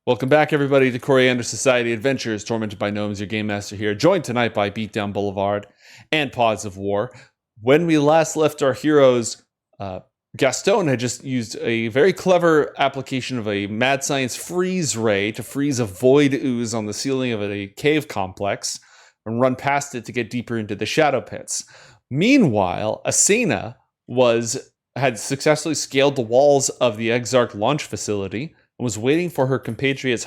Welcome back, everybody, to Coriander Society Adventures, tormented by gnomes. Your game master here, joined tonight by Beatdown Boulevard and Pods of War. When we last left our heroes, Gastone had just used a very clever application of a mad science freeze ray to freeze a void ooze on the ceiling of a cave complex and run past it to get deeper into the shadow pits. Meanwhile, Asena had successfully scaled the walls of the Exarch launch facility and was waiting for her compatriots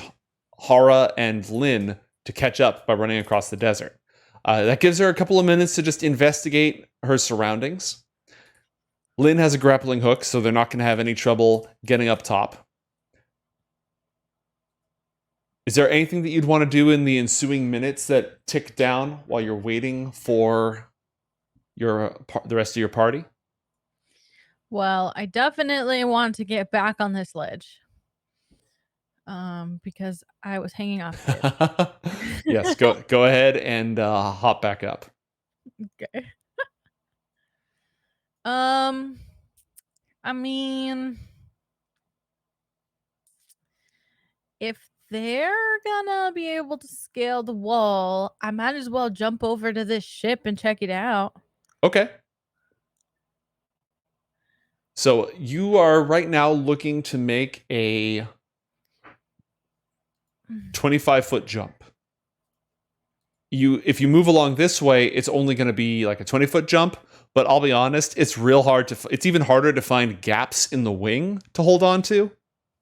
Hara and Lynn to catch up by running across the desert. That gives her a couple of minutes to just investigate her surroundings. Lynn has a grappling hook, so they're not going to have any trouble getting up top. Is there anything that you'd want to do in the ensuing minutes that tick down while you're waiting for the rest of your party? Well, I definitely want to get back on this ledge. Because I was hanging off it. Yes, go ahead and hop back up. Okay. I mean, if they're gonna be able to scale the wall, I might as well jump over to this ship and check it out. Okay. So you are right now looking to make a 25-foot jump. If you move along this way, it's only going to be like a 20-foot jump, but I'll be honest, it's even harder to find gaps in the wing to hold on to.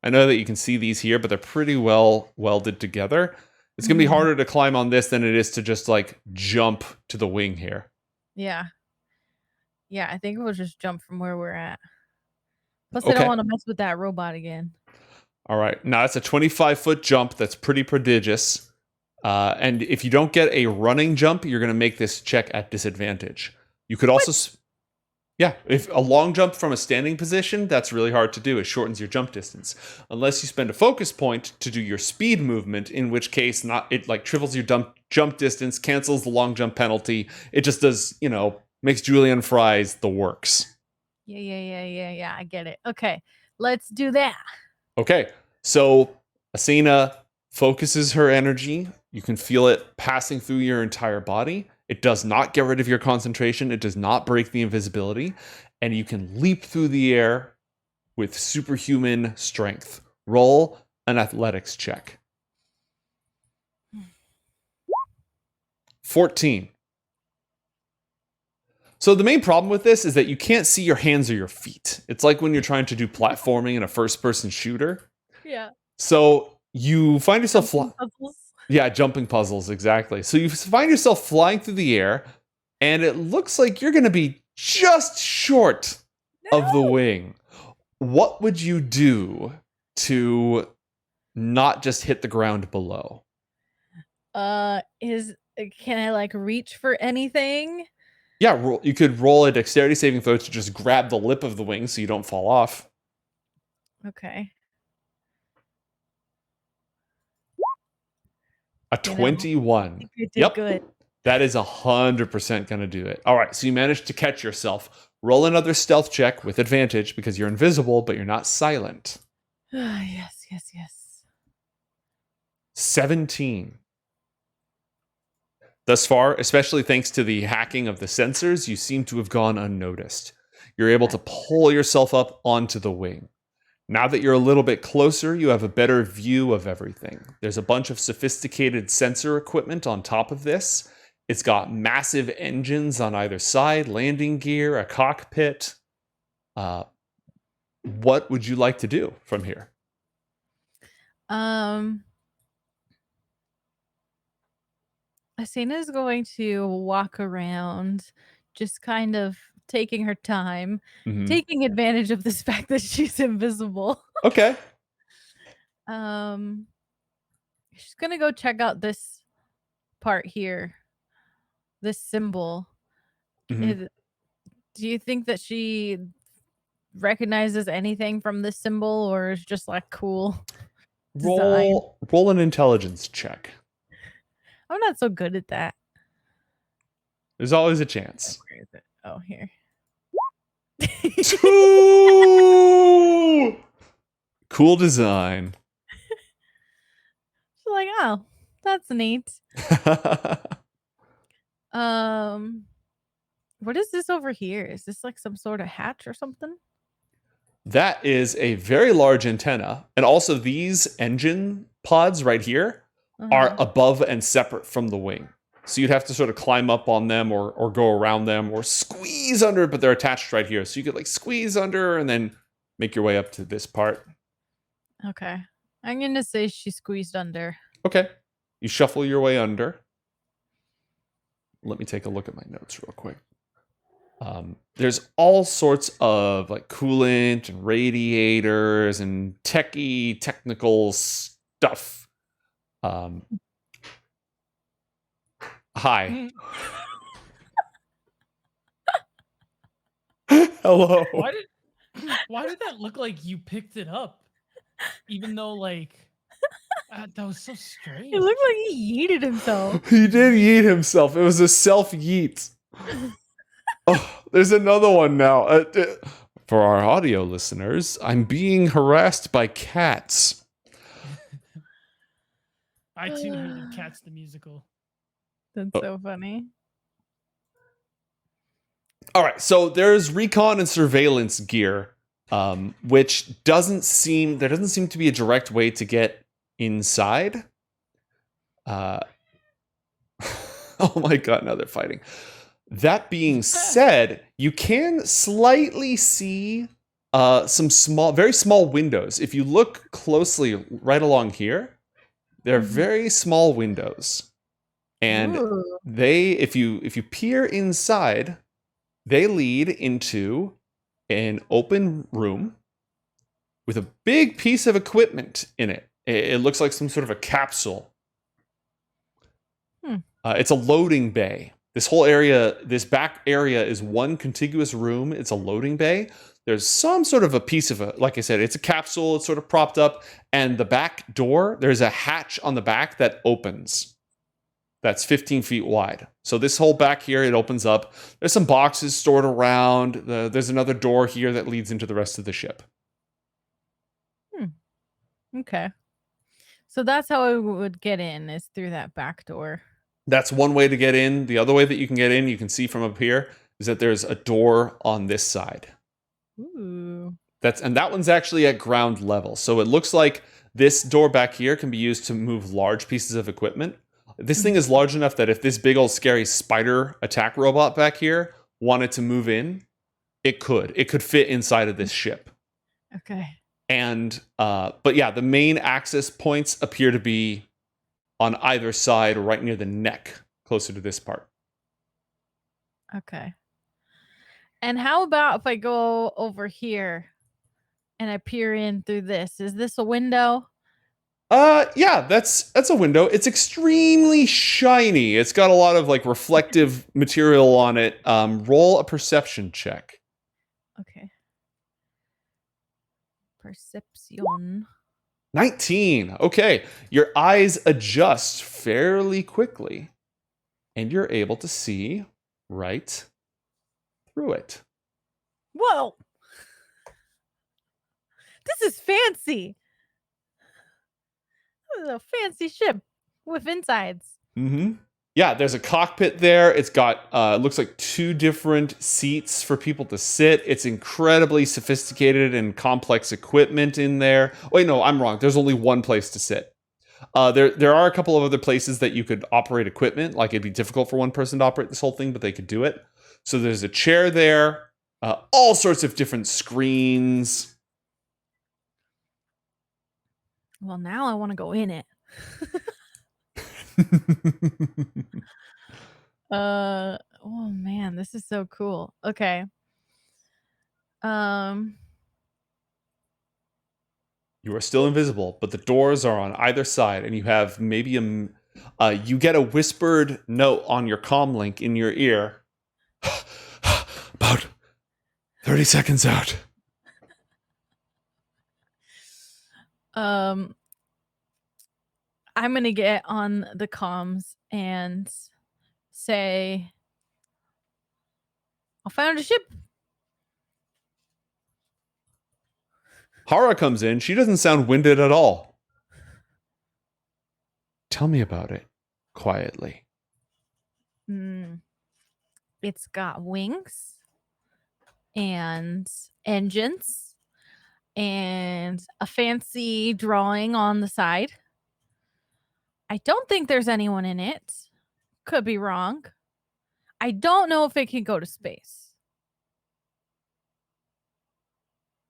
I know that you can see these here, but they're pretty well welded together. It's going to be harder to climb on this than it is to just like jump to the wing here. Yeah. Yeah, I think we'll just jump from where we're at. Plus, I don't want to mess with that robot again. All right. Now, it's a 25-foot jump. That's pretty prodigious. And if you don't get a running jump, you're going to make this check at disadvantage. You could also... Yeah, if a long jump from a standing position, that's really hard to do. It shortens your jump distance. Unless you spend a focus point to do your speed movement, in which case it like triples your jump distance, cancels the long jump penalty. It just does, makes julienne fries the works. Yeah, I get it. Okay, let's do that. Okay, so Asena focuses her energy. You can feel it passing through your entire body. It does not get rid of your concentration. It does not break the invisibility. And you can leap through the air with superhuman strength. Roll an athletics check. 14. So the main problem with this is that you can't see your hands or your feet. It's like when you're trying to do platforming in a first-person shooter. Yeah. So you find yourself jumping puzzles, exactly. So you find yourself flying through the air, and it looks like you're going to be just short of the wing. What would you do to not just hit the ground below? Can I like reach for anything? Yeah, you could roll a dexterity saving throw to just grab the lip of the wing so you don't fall off. Okay. A 21. Yep. Good. That is 100% going to do it. All right, so you managed to catch yourself. Roll another stealth check with advantage because you're invisible, but you're not silent. Yes. 17. Thus far, especially thanks to the hacking of the sensors, you seem to have gone unnoticed. You're able to pull yourself up onto the wing. Now that you're a little bit closer, you have a better view of everything. There's a bunch of sophisticated sensor equipment on top of this. It's got massive engines on either side, landing gear, a cockpit. What would you like to do from here? Asena's going to walk around, just kind of taking her time, taking advantage of this fact that she's invisible. Okay. She's gonna go check out this part here, this symbol. Do you think that she recognizes anything from this symbol, or is just like cool design? Roll an intelligence check. I'm not so good at that. There's always a chance. Where is it? Oh, here. 2! Cool design. She's like, oh, that's neat. What is this over here? Is this like some sort of hatch or something? That is a very large antenna. And also these engine pods right here are above and separate from the wing. So you'd have to sort of climb up on them or go around them or squeeze under, but they're attached right here. So you could like squeeze under and then make your way up to this part. Okay. I'm going to say she squeezed under. Okay. You shuffle your way under. Let me take a look at my notes real quick. There's all sorts of like coolant and radiators and technical stuff. Hi. Hello. Why did that look like you picked it up? Even though, like, that was so strange. It looked like he yeeted himself. He did yeet himself. It was a self-yeet. Oh, there's another one now. For our audio listeners, I'm being harassed by cats. I too hated Cats the musical. That's so funny. All right, so there's recon and surveillance gear, which doesn't seem to be a direct way to get inside. Oh my god, now they're fighting. That being said, you can slightly see some very small windows. If you look closely right along here, they're very small windows. And if you peer inside, they lead into an open room with a big piece of equipment in it. It looks like some sort of a capsule. It's a loading bay. This whole area, this back area is one contiguous room. It's a loading bay. There's some sort of a piece of it. Like I said, it's a capsule. It's sort of propped up. And the back door, there's a hatch on the back that opens. That's 15 feet wide. So this whole back here, it opens up. There's some boxes stored around. There's another door here that leads into the rest of the ship. Okay. So that's how I would get in, is through that back door. That's one way to get in. The other way that you can get in, you can see from up here, is that there's a door on this side. Ooh. And that one's actually at ground level. So it looks like this door back here can be used to move large pieces of equipment. This thing is large enough that if this big old scary spider attack robot back here wanted to move in, it could. It could fit inside of this ship. Okay. And but yeah, the main access points appear to be on either side, right near the neck, closer to this part. Okay. And how about if I go over here and I peer in through this? Is this a window? Yeah, that's a window. It's extremely shiny. It's got a lot of like reflective material on it. Roll a perception check. Okay. Perception. 19. Okay. Your eyes adjust fairly quickly, and you're able to see right through it. Whoa. This is fancy. This is a fancy ship with insides. Mm-hmm. Yeah, there's a cockpit there. It's got, looks like 2 different seats for people to sit. It's incredibly sophisticated and complex equipment in there. Wait, no, I'm wrong. There's only one place to sit. There are a couple of other places that you could operate equipment. Like, it'd be difficult for one person to operate this whole thing, but they could do it. So there's a chair there, all sorts of different screens. Well, now I want to go in it. Oh man, this is so cool. Okay. You are still invisible, but the doors are on either side, and you have maybe you get a whispered note on your comm link in your ear. About 30 seconds out. I'm gonna get on the comms and say, I found a ship. Hara comes in. She doesn't sound winded at all. Tell me about it quietly. It's got wings and engines and a fancy drawing on the side. I don't think there's anyone in it. Could be wrong. I don't know if it can go to space.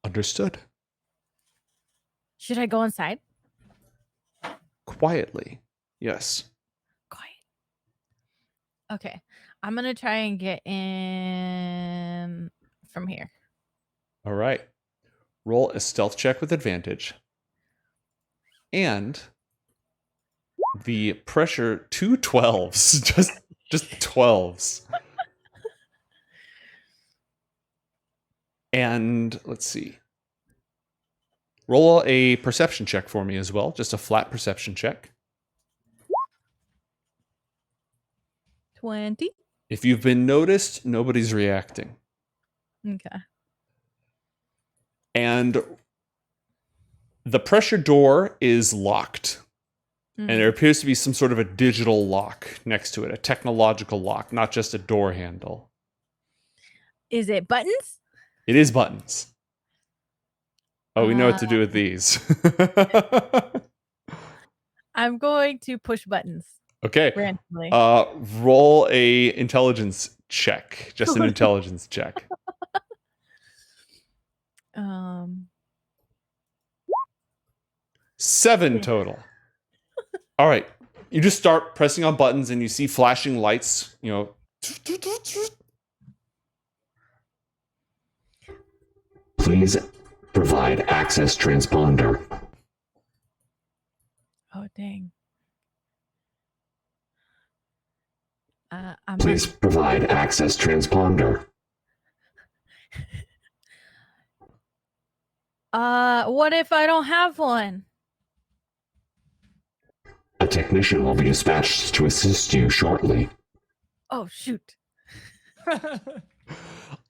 Understood. Should I go inside? Quietly. Yes. Quiet. Okay. I'm going to try and get in from here. All right. Roll a stealth check with advantage. And the pressure 2 12s. Just 12s. And let's see. Roll a perception check for me as well. Just a flat perception check. 20. If you've been noticed, nobody's reacting. Okay. And the pressure door is locked. And there appears to be some sort of a digital lock next to it, a technological lock, not just a door handle. Is it buttons? It is buttons. Oh, we know what to do with these. I'm going to push buttons. Okay. Randomly. Roll a intelligence check. Just an intelligence check. 7 total. All right. You just start pressing on buttons and you see flashing lights, Please provide access transponder. Oh, dang. Please provide access transponder. What if I don't have one? A technician will be dispatched to assist you shortly. Oh, shoot.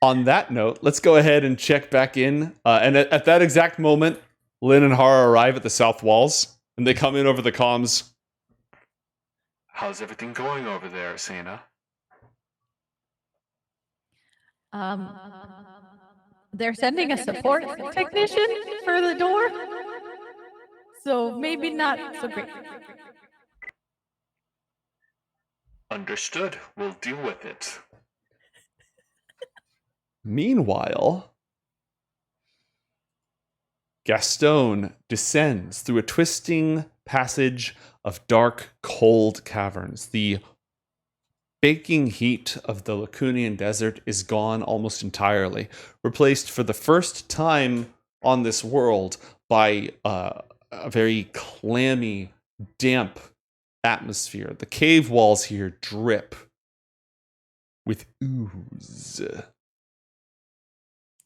On that note, let's go ahead and check back in. And at that exact moment, Lynn and Hara arrive at the south walls, and they come in over the comms. How's everything going over there, Asena? They're sending a support technician for the door, so maybe not so great. Understood. We'll deal with it. Meanwhile, Gastone descends through a twisting passage of dark, cold caverns. The baking heat of the Lacunian desert is gone almost entirely, replaced for the first time on this world by a very clammy, damp atmosphere. The cave walls here drip with ooze.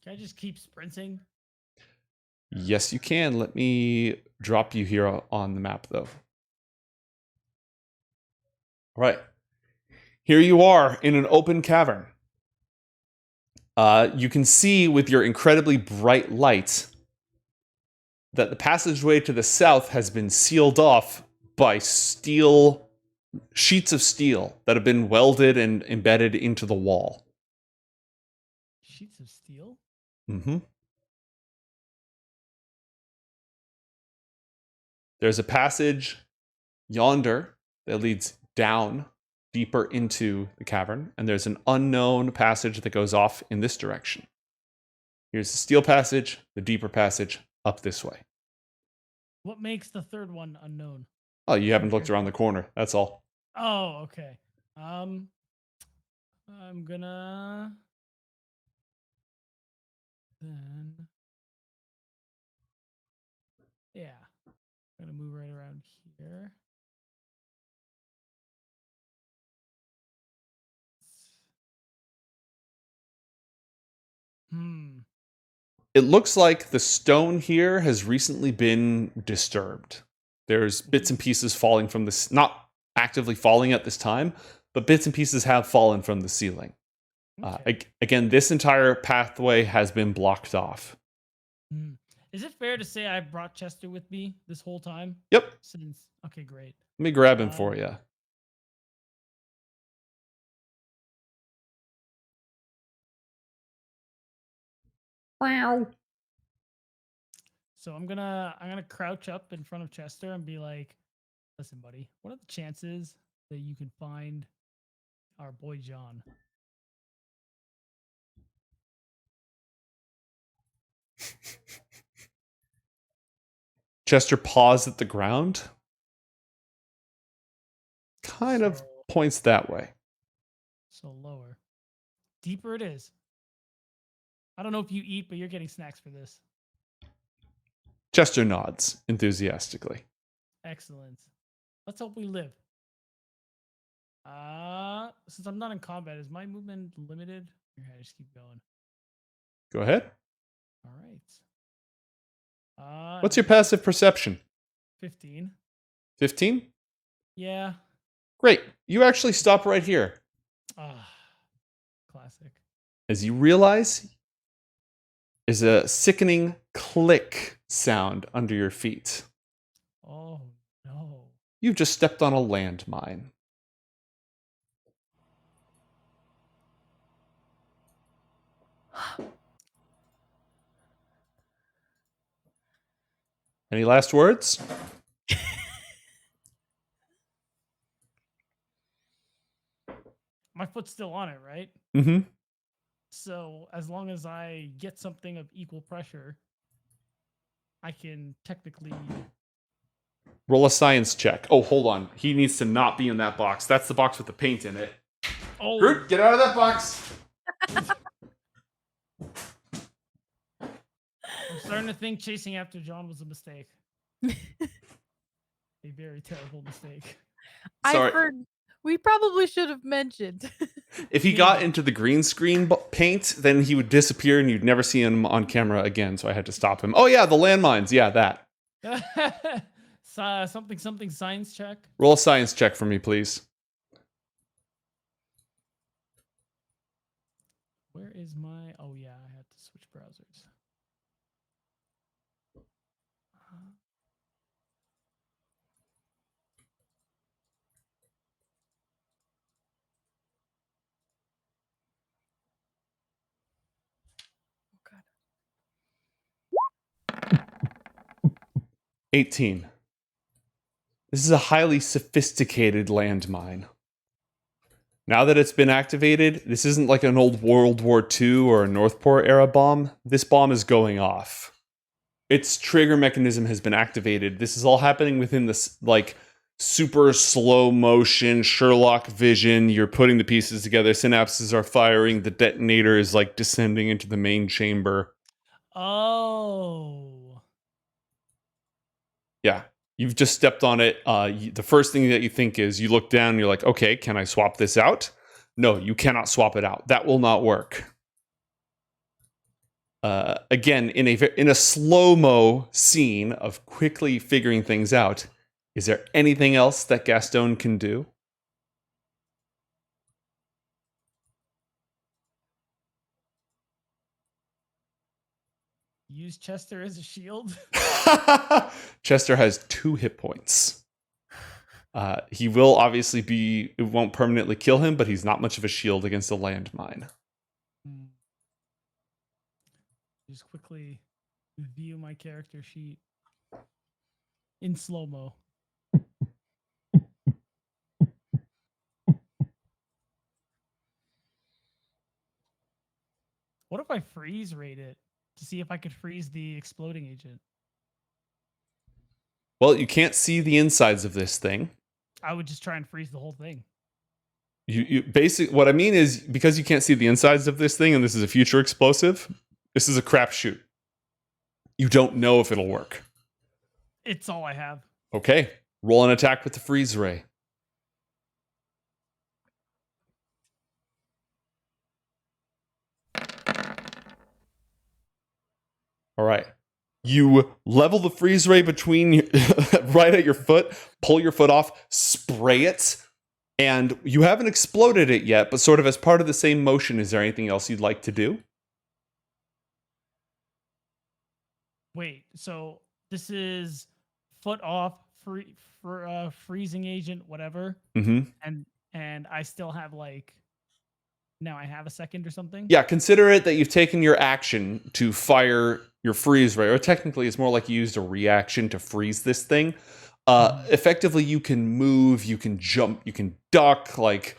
Can I just keep sprinting? Yes, you can. Let me drop you here on the map, though. All right. Here you are in an open cavern. You can see with your incredibly bright light that the passageway to the south has been sealed off by sheets of steel that have been welded and embedded into the wall. Sheets of steel? Mm-hmm. There's a passage yonder that leads down deeper into the cavern, and there's an unknown passage that goes off in this direction. Here's the steel passage, the deeper passage up this way. What makes the third one unknown? Oh, you haven't looked around the corner. That's all. Oh, okay. I'm gonna then I'm gonna move right around here. It looks like the stone here has recently been disturbed. There's bits and pieces falling from this, not actively falling at this time, but bits and pieces have fallen from the ceiling. Okay. Again, this entire pathway has been blocked off. Is it fair to say I brought Chester with me this whole time? Yep. Okay, great. Let me grab him for you. Wow. So I'm gonna crouch up in front of Chester and be like, "Listen, buddy, what are the chances that you can find our boy John?" Chester paws at the ground. Kind of points that way. So lower. Deeper it is. I don't know if you eat, but you're getting snacks for this. Chester nods enthusiastically. Excellent. Let's hope we live. Since I'm not in combat, is my movement limited? Okay, I just keep going. Go ahead. All right. What's your passive perception? 15. 15? Yeah. Great. You actually stop right here. Classic. As you realize, is a sickening click sound under your feet. Oh, no. You've just stepped on a landmine. Any last words? My foot's still on it, right? Mm-hmm. So as long as I get something of equal pressure, I can technically... Roll a science check. Oh, hold on. He needs to not be in that box. That's the box with the paint in it. Oh, Groot, get out of that box! I'm starting to think chasing after John was a mistake. A very terrible mistake. Sorry. We probably should have mentioned. If he got into the green screen paint, then he would disappear and you'd never see him on camera again, so I had to stop him. Oh yeah, the landmines. Yeah, that. Something science check. Roll a science check for me, please. Where is my... Oh yeah, I had to switch browsers. Oh, God. 18. This is a highly sophisticated landmine. Now that it's been activated, this isn't like an old World War II or a Northport era bomb. This bomb is going off. Its trigger mechanism has been activated. This is all happening within this like super slow motion Sherlock vision. You're putting the pieces together. Synapses are firing. The detonator is like descending into the main chamber. Oh. Yeah. You've just stepped on it. The first thing that you think is you look down and you're like, okay, can I swap this out? No, you cannot swap it out. That will not work. Again, in a slow-mo scene of quickly figuring things out, is there anything else that Gastone can do? Use Chester as a shield. Chester has 2 hit points. He will obviously it won't permanently kill him, but he's not much of a shield against a landmine. Just quickly view my character sheet in slow-mo. What if I freeze rate it to see if I could freeze the exploding agent? Well, you can't see the insides of this thing. I would just try and freeze the whole thing. You basically, what I mean is, because you can't see the insides of this thing and this is a future explosive, this is a crapshoot. You don't know if it'll work. It's all I have. Okay, roll an attack with the freeze ray. All right. You level the freeze ray between right at your foot, pull your foot off, spray it, and you haven't exploded it yet, but sort of as part of the same motion, is there anything else you'd like to do? Wait, so this is foot off, freezing agent, whatever, Mm-hmm. and I still have like now I have a second or something. Yeah, consider it that you've taken your action to fire your freeze ray, or technically it's more like you used a reaction to freeze this thing. Effectively, you can move, you can jump, you can duck. Like,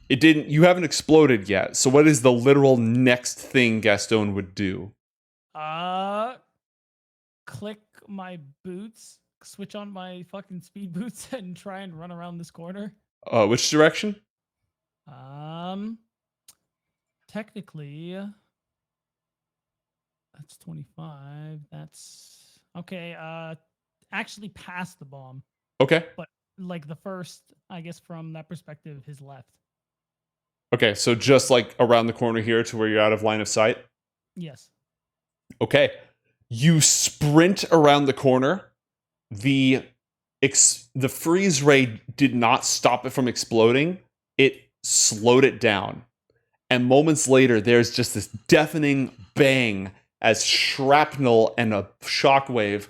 you haven't exploded yet. So what is the literal next thing Gastone would do? Click my boots, switch on my fucking speed boots, and try and run around this corner. Which direction? Technically, that's 25. That's okay. Actually, past the bomb. Okay. But like the first, I guess from that perspective, his left. Okay, so just like around the corner here to where you're out of line of sight? Yes. Okay. You sprint around the corner. The freeze ray did not stop it from exploding. It slowed it down. And moments later, there's just this deafening bang as shrapnel and a shockwave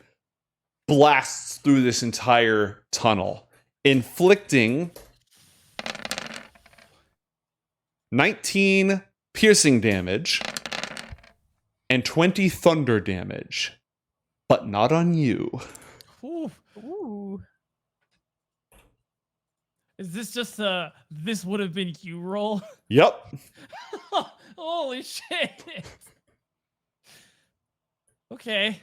blasts through this entire tunnel, inflicting 19 piercing damage and 20 thunder damage, but not on you. Ooh. Is this just a this would have been you roll? Yep. Holy shit. Okay.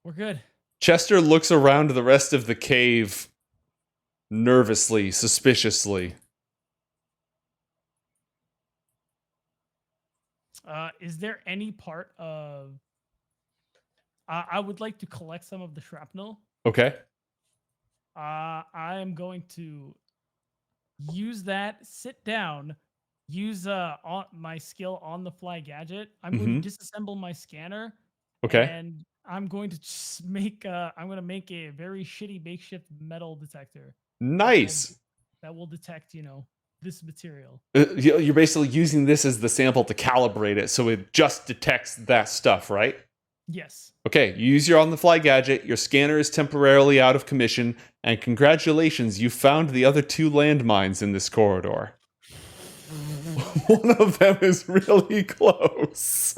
We're good. Chester looks around the rest of the cave nervously, suspiciously. Is there any part of... I would like to collect some of the shrapnel. Okay. I am going to use that, sit down, use my skill on the fly gadget. I'm going to disassemble my scanner. Okay. And I'm going to just make a very shitty makeshift metal detector. Nice. That will detect, this material. You're basically using this as the sample to calibrate it, so it just detects that stuff, right? Yes. Okay, you use your on-the-fly gadget, your scanner is temporarily out of commission, and congratulations, you found the other 2 landmines in this corridor. One of them is really close.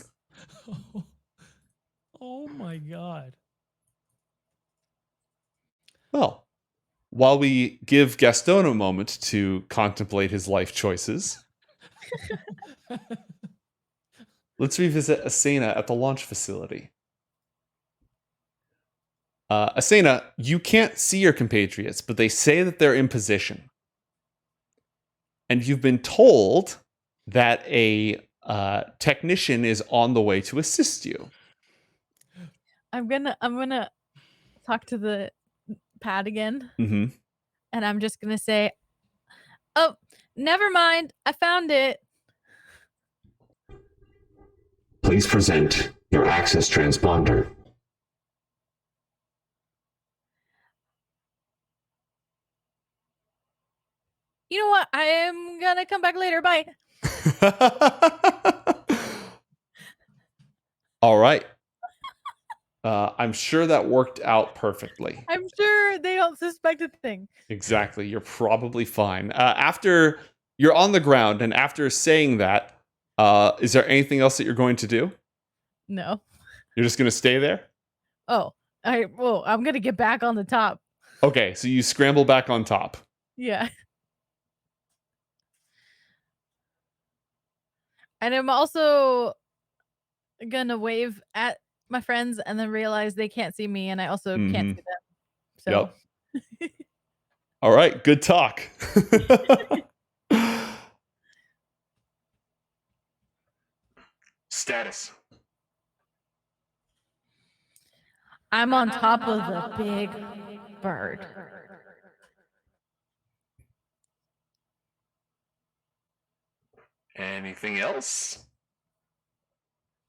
Oh my god. Well, while we give Gastone a moment to contemplate his life choices, let's revisit Asena at the launch facility. Asena, you can't see your compatriots, but they say that they're in position. And you've been told that a technician is on the way to assist you. I'm gonna talk to the pad again. Mm-hmm. And I'm just gonna say, oh, never mind. I found it. Please present your access transponder. You know what? I am gonna come back later. Bye. All right. I'm sure that worked out perfectly. I'm sure they don't suspect a thing. Exactly. You're probably fine. After you're on the ground and after saying that, is there anything else that you're going to do? No. You're just going to stay there? Oh, I'm gonna get back on the top. Okay, so you scramble back on top. Yeah. And I'm also gonna wave at my friends and then realize they can't see me and I also can't see them. So Yep. All right, good talk. Status. I'm on top of the big bird. Anything else?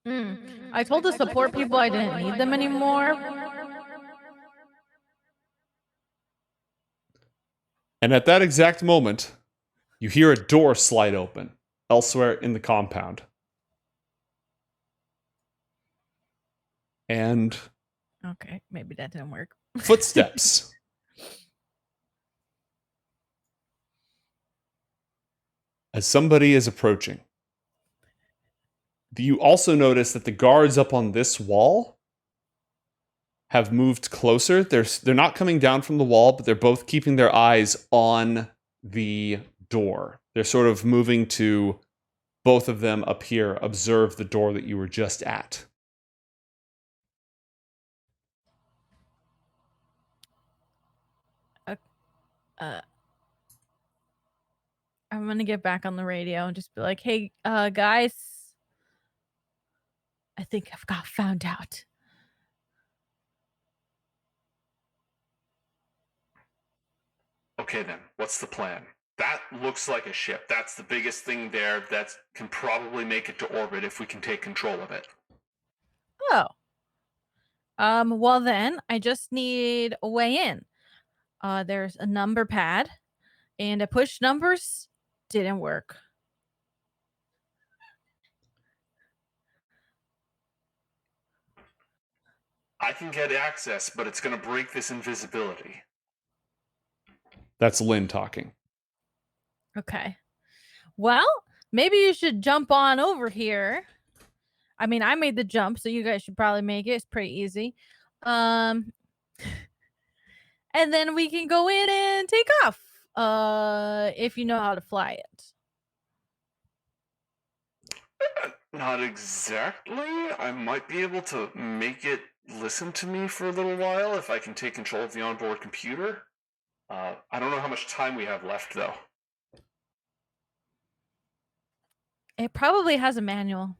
I told the support people I didn't need them anymore. And at that exact moment, you hear a door slide open elsewhere in the compound. and Okay, maybe that didn't work. footsteps. As somebody is approaching. You also notice that the guards up on this wall have moved closer. They're not coming down from the wall, but they're both keeping their eyes on the door. They're sort of moving to both of them up here, observe the door that you were just at. I'm gonna get back on the radio and just be like, "Hey, guys, I think I've got found out." Okay then, what's the plan? That looks like a ship. That's the biggest thing there that can probably make it to orbit if we can take control of it. Oh. Well then, I just need a way in. There's a number pad, and I pushed numbers, didn't work. I can get access, but it's going to break this invisibility. That's Lynn talking. Okay. Well, maybe you should jump on over here. I mean, I made the jump, so you guys should probably make it. It's pretty easy. And then we can go in and take off. If you know how to fly it. Not exactly. I might be able to make it listen to me for a little while if I can take control of the onboard computer. I don't know how much time we have left, though. It probably has a manual.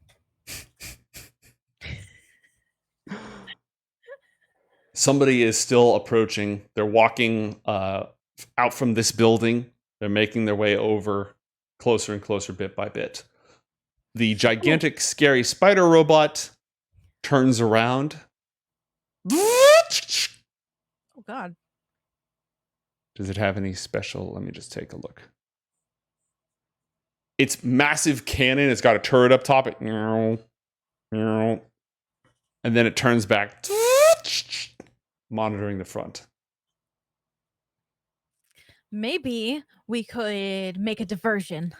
Somebody is still approaching. They're walking out from this building. They're making their way over closer and closer bit by bit. The gigantic, scary spider robot turns around. Oh, God. Does it have any special? Let me just take a look. It's massive cannon. It's got a turret up top. And then it turns back, monitoring the front. Maybe we could make a diversion.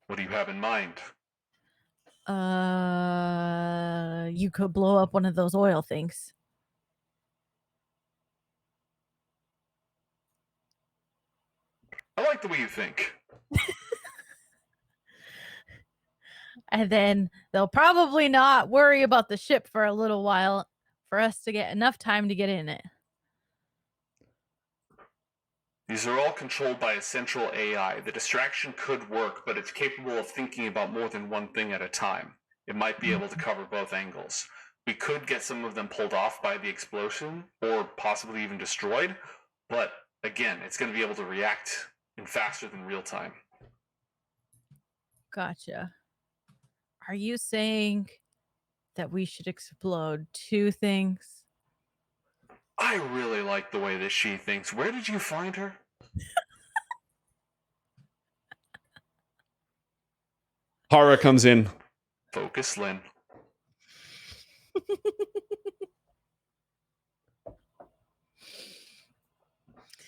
What do you have in mind? You could blow up one of those oil things. I like the way you think. And then they'll probably not worry about the ship for a little while for us to get enough time to get in it. These are all controlled by a central AI. The distraction could work, but it's capable of thinking about more than one thing at a time. It might be able to cover both angles. We could get some of them pulled off by the explosion, or possibly even destroyed, but again, it's going to be able to react in faster than real time. Gotcha. Are you saying that we should explode two things? I really like the way that she thinks. Where did you find her? Hara comes in. Focus, Lynn.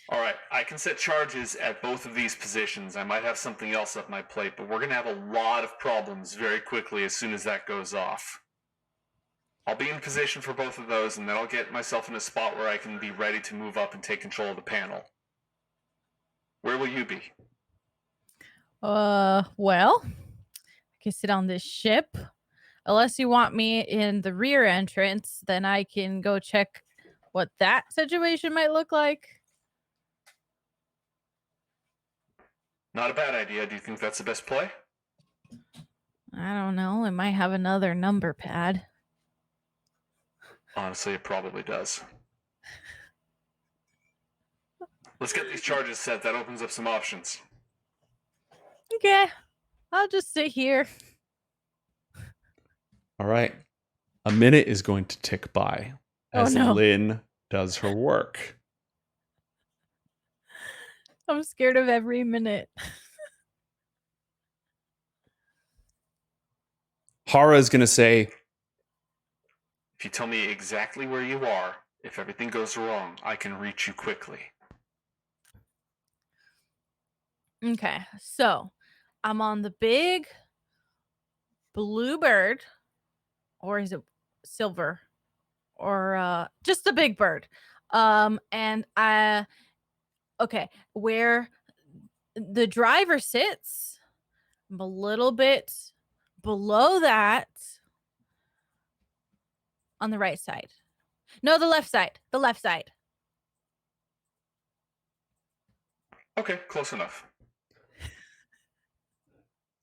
All right, I can set charges at both of these positions. I might have something else up my plate, but we're going to have a lot of problems very quickly as soon as that goes off. I'll be in position for both of those, and then I'll get myself in a spot where I can be ready to move up and take control of the panel. Where will you be? Well, I can sit on this ship. Unless you want me in the rear entrance, then I can go check what that situation might look like. Not a bad idea. Do you think that's the best play? I don't know. It might have another number pad. Honestly, it probably does. Let's get these charges set. That opens up some options. Okay. I'll just sit here. All right. A minute is going to tick by as no. Lynn does her work. I'm scared of every minute. Hara is going to say, If you tell me exactly where you are, if everything goes wrong, I can reach you quickly. Okay, so I'm on the big blue bird, or is it silver, or just the big bird. And okay, where the driver sits, I'm a little bit below that on the right side. No, the left side. The left side. Okay, close enough.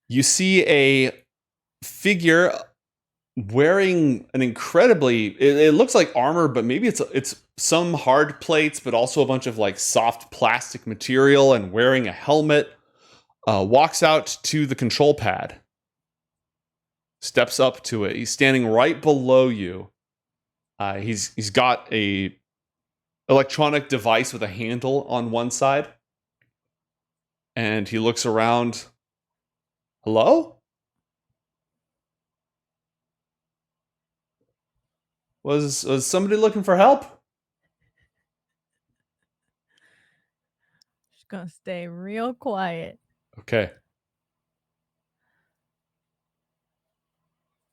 You see a figure wearing an incredibly, it looks like armor, but maybe it's some hard plates, but also a bunch of like soft plastic material, and wearing a helmet. Walks out to the control pad, steps up to it. He's standing right below you. He's got a electronic device with a handle on one side, and he looks around. Hello? Was somebody looking for help? Just gonna stay real quiet. Okay.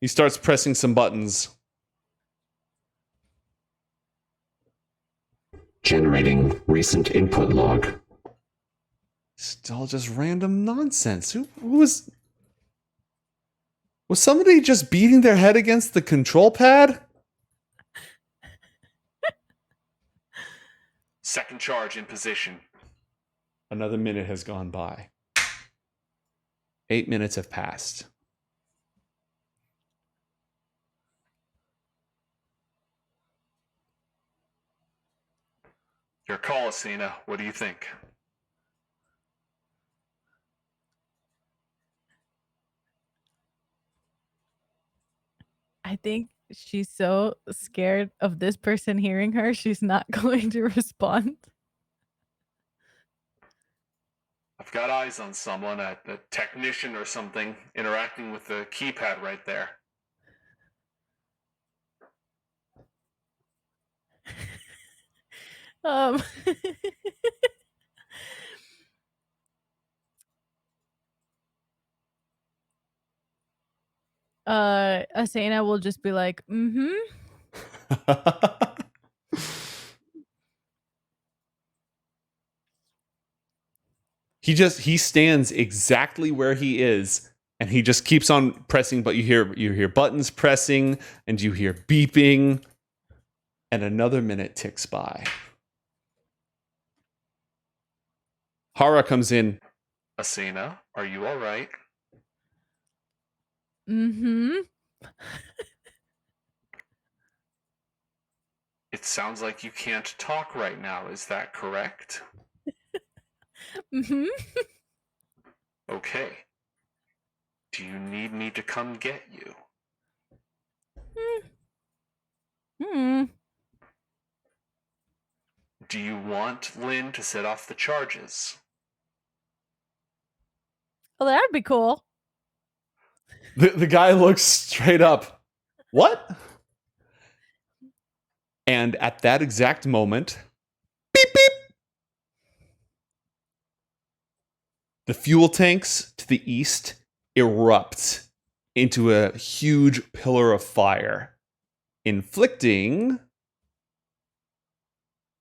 He starts pressing some buttons. Generating recent input log. It's all just random nonsense. Who was somebody just beating their head against the control pad? Second charge in position. Another minute has gone by. 8 minutes have passed. Your call, Asena. What do you think? I think she's so scared of this person hearing her, she's not going to respond. I've got eyes on someone, a technician or something, interacting with the keypad right there. Asena will just be like, mm-hmm. He stands exactly where he is, and he just keeps on pressing, but you hear buttons pressing, and you hear beeping, and another minute ticks by. Hara comes in. Asena, are you all right? Mm-hmm. It sounds like you can't talk right now. Is that correct? Mm-hmm. Okay. Do you need me to come get you? Hmm. Do you want Lynn to set off the charges? Well, that'd be cool. The guy looks straight up. What? And at that exact moment, beep, beep. The fuel tanks to the east erupt into a huge pillar of fire, inflicting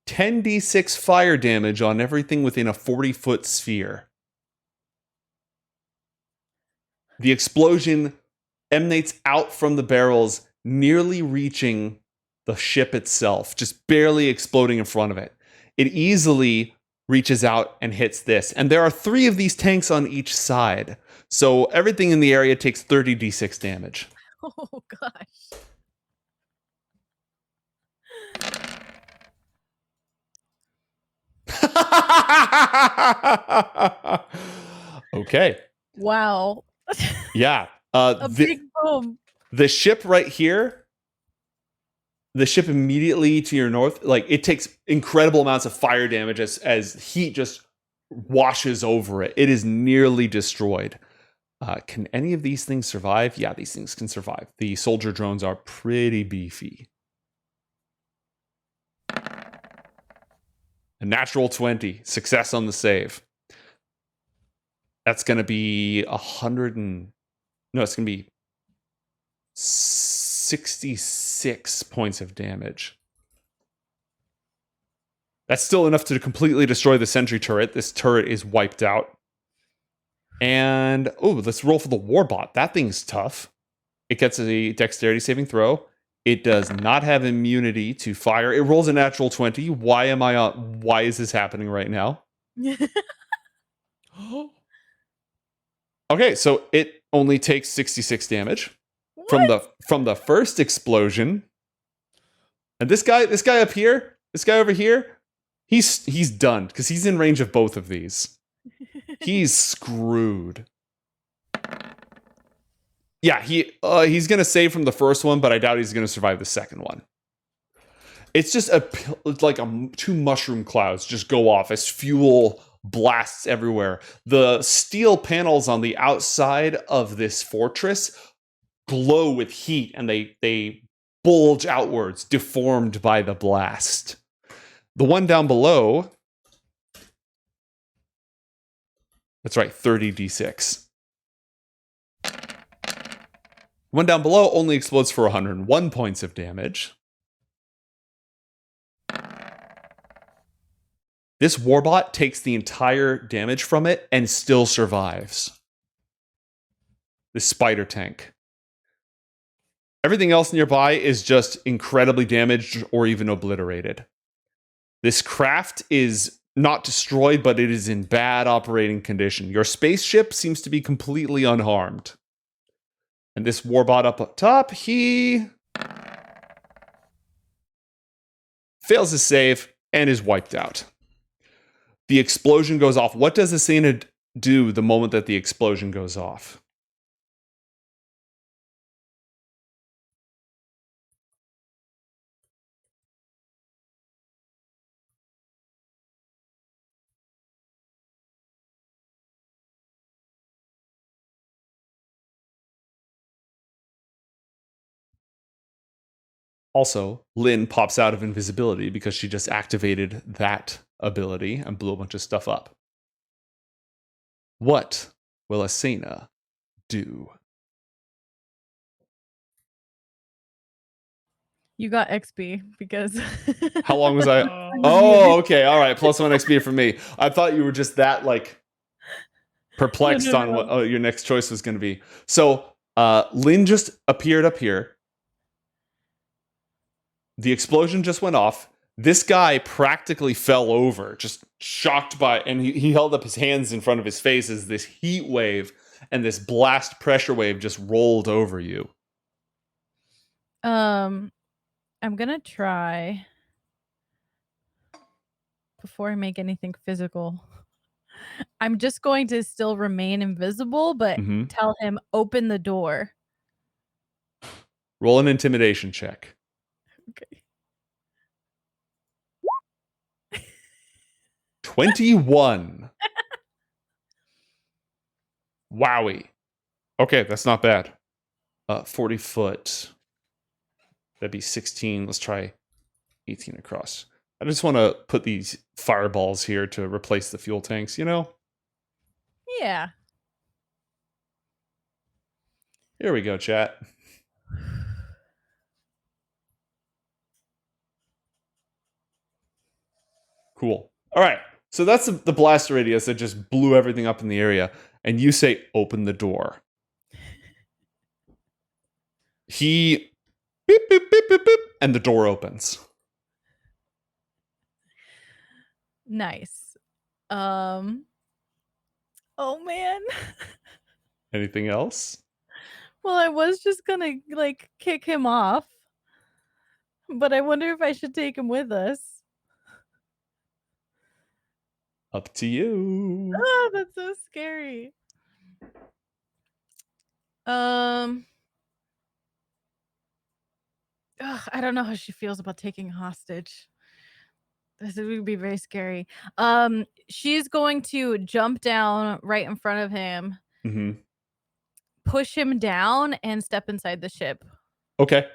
10d6 fire damage on everything within a 40-foot sphere. The explosion emanates out from the barrels, nearly reaching the ship itself, just barely exploding in front of it. It easily reaches out and hits this. And there are 3 of these tanks on each side. So everything in the area takes 30d6 damage. Oh, gosh. Okay. Wow. Yeah. A big boom. The ship right here, the ship immediately to your north, like it takes incredible amounts of fire damage as heat just washes over it. It is nearly destroyed. Can any of these things survive? Yeah, these things can survive. The soldier drones are pretty beefy. A natural 20. Success on the save. That's going to be 100 and... No, it's going to be 66 points of damage. That's still enough to completely destroy the sentry turret. This turret is wiped out. And, let's roll for the warbot. That thing's tough. It gets a dexterity saving throw. It does not have immunity to fire. It rolls a natural 20. Why is this happening right now? Okay, so it only takes 66 damage from the first explosion. And this guy up here, this guy over here, he's done because he's in range of both of these. He's screwed. Yeah, he's gonna save from the first one, but I doubt he's gonna survive the second one. It's just two mushroom clouds just go off as fuel blasts everywhere. The steel panels on the outside of this fortress glow with heat, and they bulge outwards, deformed by the blast. The one down below, that's right, 30d6. One down below only explodes for 101 points of damage. This warbot takes the entire damage from it and still survives. This spider tank. Everything else nearby is just incredibly damaged or even obliterated. This craft is not destroyed, but it is in bad operating condition. Your spaceship seems to be completely unharmed. And this warbot up top, he fails his save and is wiped out. The explosion goes off. What does Asena do the moment that the explosion goes off? Also, Lynn pops out of invisibility because she just activated that ability and blew a bunch of stuff up. What will Asena do? You got XP because... How long was I? Oh, okay. All right. +1 XP for me. I thought you were just that, perplexed on what your next choice was going to be. So, Lynn just appeared up here. The explosion just went off. This guy practically fell over, just shocked by, and he held up his hands in front of his face as this heat wave and this blast pressure wave just rolled over you. I'm gonna try, before I make anything physical, I'm just going to still remain invisible, but tell him, open the door. Roll an intimidation check. Okay. 21. Wowie. Okay, that's not bad. 40 foot. That'd be 16. Let's try 18 across. I just want to put these fireballs here to replace the fuel tanks, Yeah. Here we go, chat. Cool. All right. So that's the blast radius that just blew everything up in the area. And you say, open the door. He beep, beep, beep, beep, beep, and the door opens. Nice. Oh man. Anything else? Well, I was just gonna kick him off, but I wonder if I should take him with us. Up to you. Oh, that's so scary. I don't know how she feels about taking a hostage. This would be very scary. She's going to jump down right in front of him, push him down, and step inside the ship. Okay.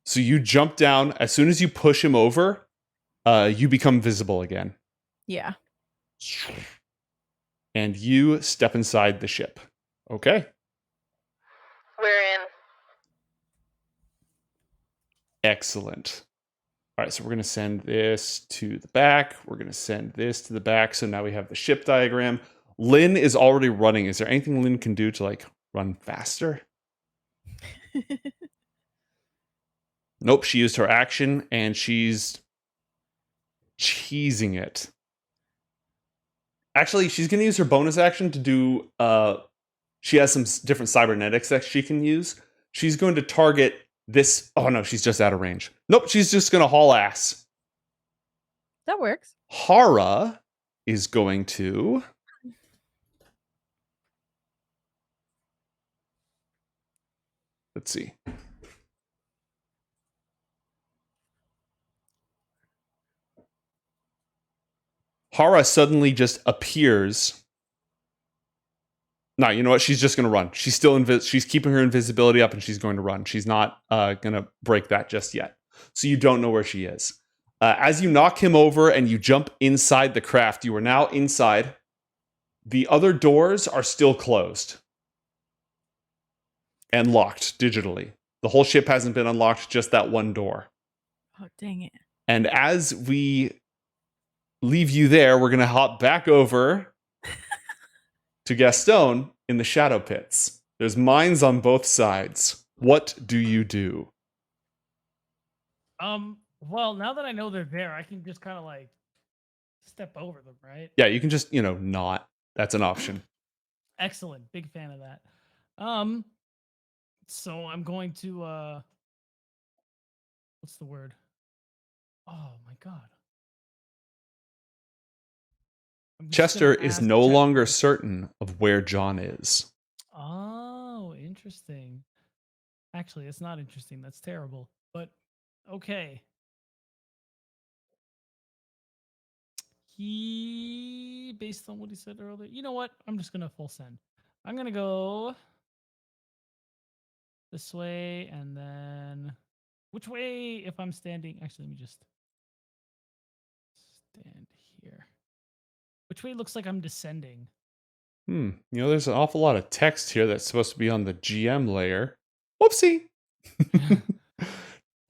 So you jump down. As soon as you push him over, you become visible again. Yeah. And you step inside the ship. Okay. We're in. Excellent. All right, so we're going to send this to the back. We're going to send this to the back. So now we have the ship diagram. Lynn is already running. Is there anything Lynn can do to like run faster? Nope, she used her action and she's cheesing it. Actually, she's going to use her bonus action to do she has some different cybernetics that she can use. She's going to target this. Oh no, she's just out of range. Nope, she's just going to haul ass. That works. Hara is going to let's see. Hara suddenly just appears. No, you know what? She's just going to run. She's still she's keeping her invisibility up and she's going to run. She's not going to break that just yet. So you don't know where she is. As you knock him over and you jump inside the craft, you are now inside. The other doors are still closed and locked digitally. The whole ship hasn't been unlocked, just that one door. Oh, dang it. And as we leave you there, we're going to hop back over to Gastone in the shadow pits. There's mines on both sides. What do you do? Well, now that I know they're there, I can just kind of like step over them, right? Yeah, you can just, not. That's an option. Excellent. Big fan of that. So I'm going to what's the word? Oh my god. I'm just Chester gonna is ask no longer Chester. certain of where John is. Oh, interesting. Actually, it's not interesting. That's terrible. But okay. He, based on what he said earlier, you know what? I'm just gonna full send. I'm gonna go this way and then which way if I'm standing? Actually, let me just stand here. Which way looks like I'm descending? There's an awful lot of text here that's supposed to be on the GM layer. Whoopsie.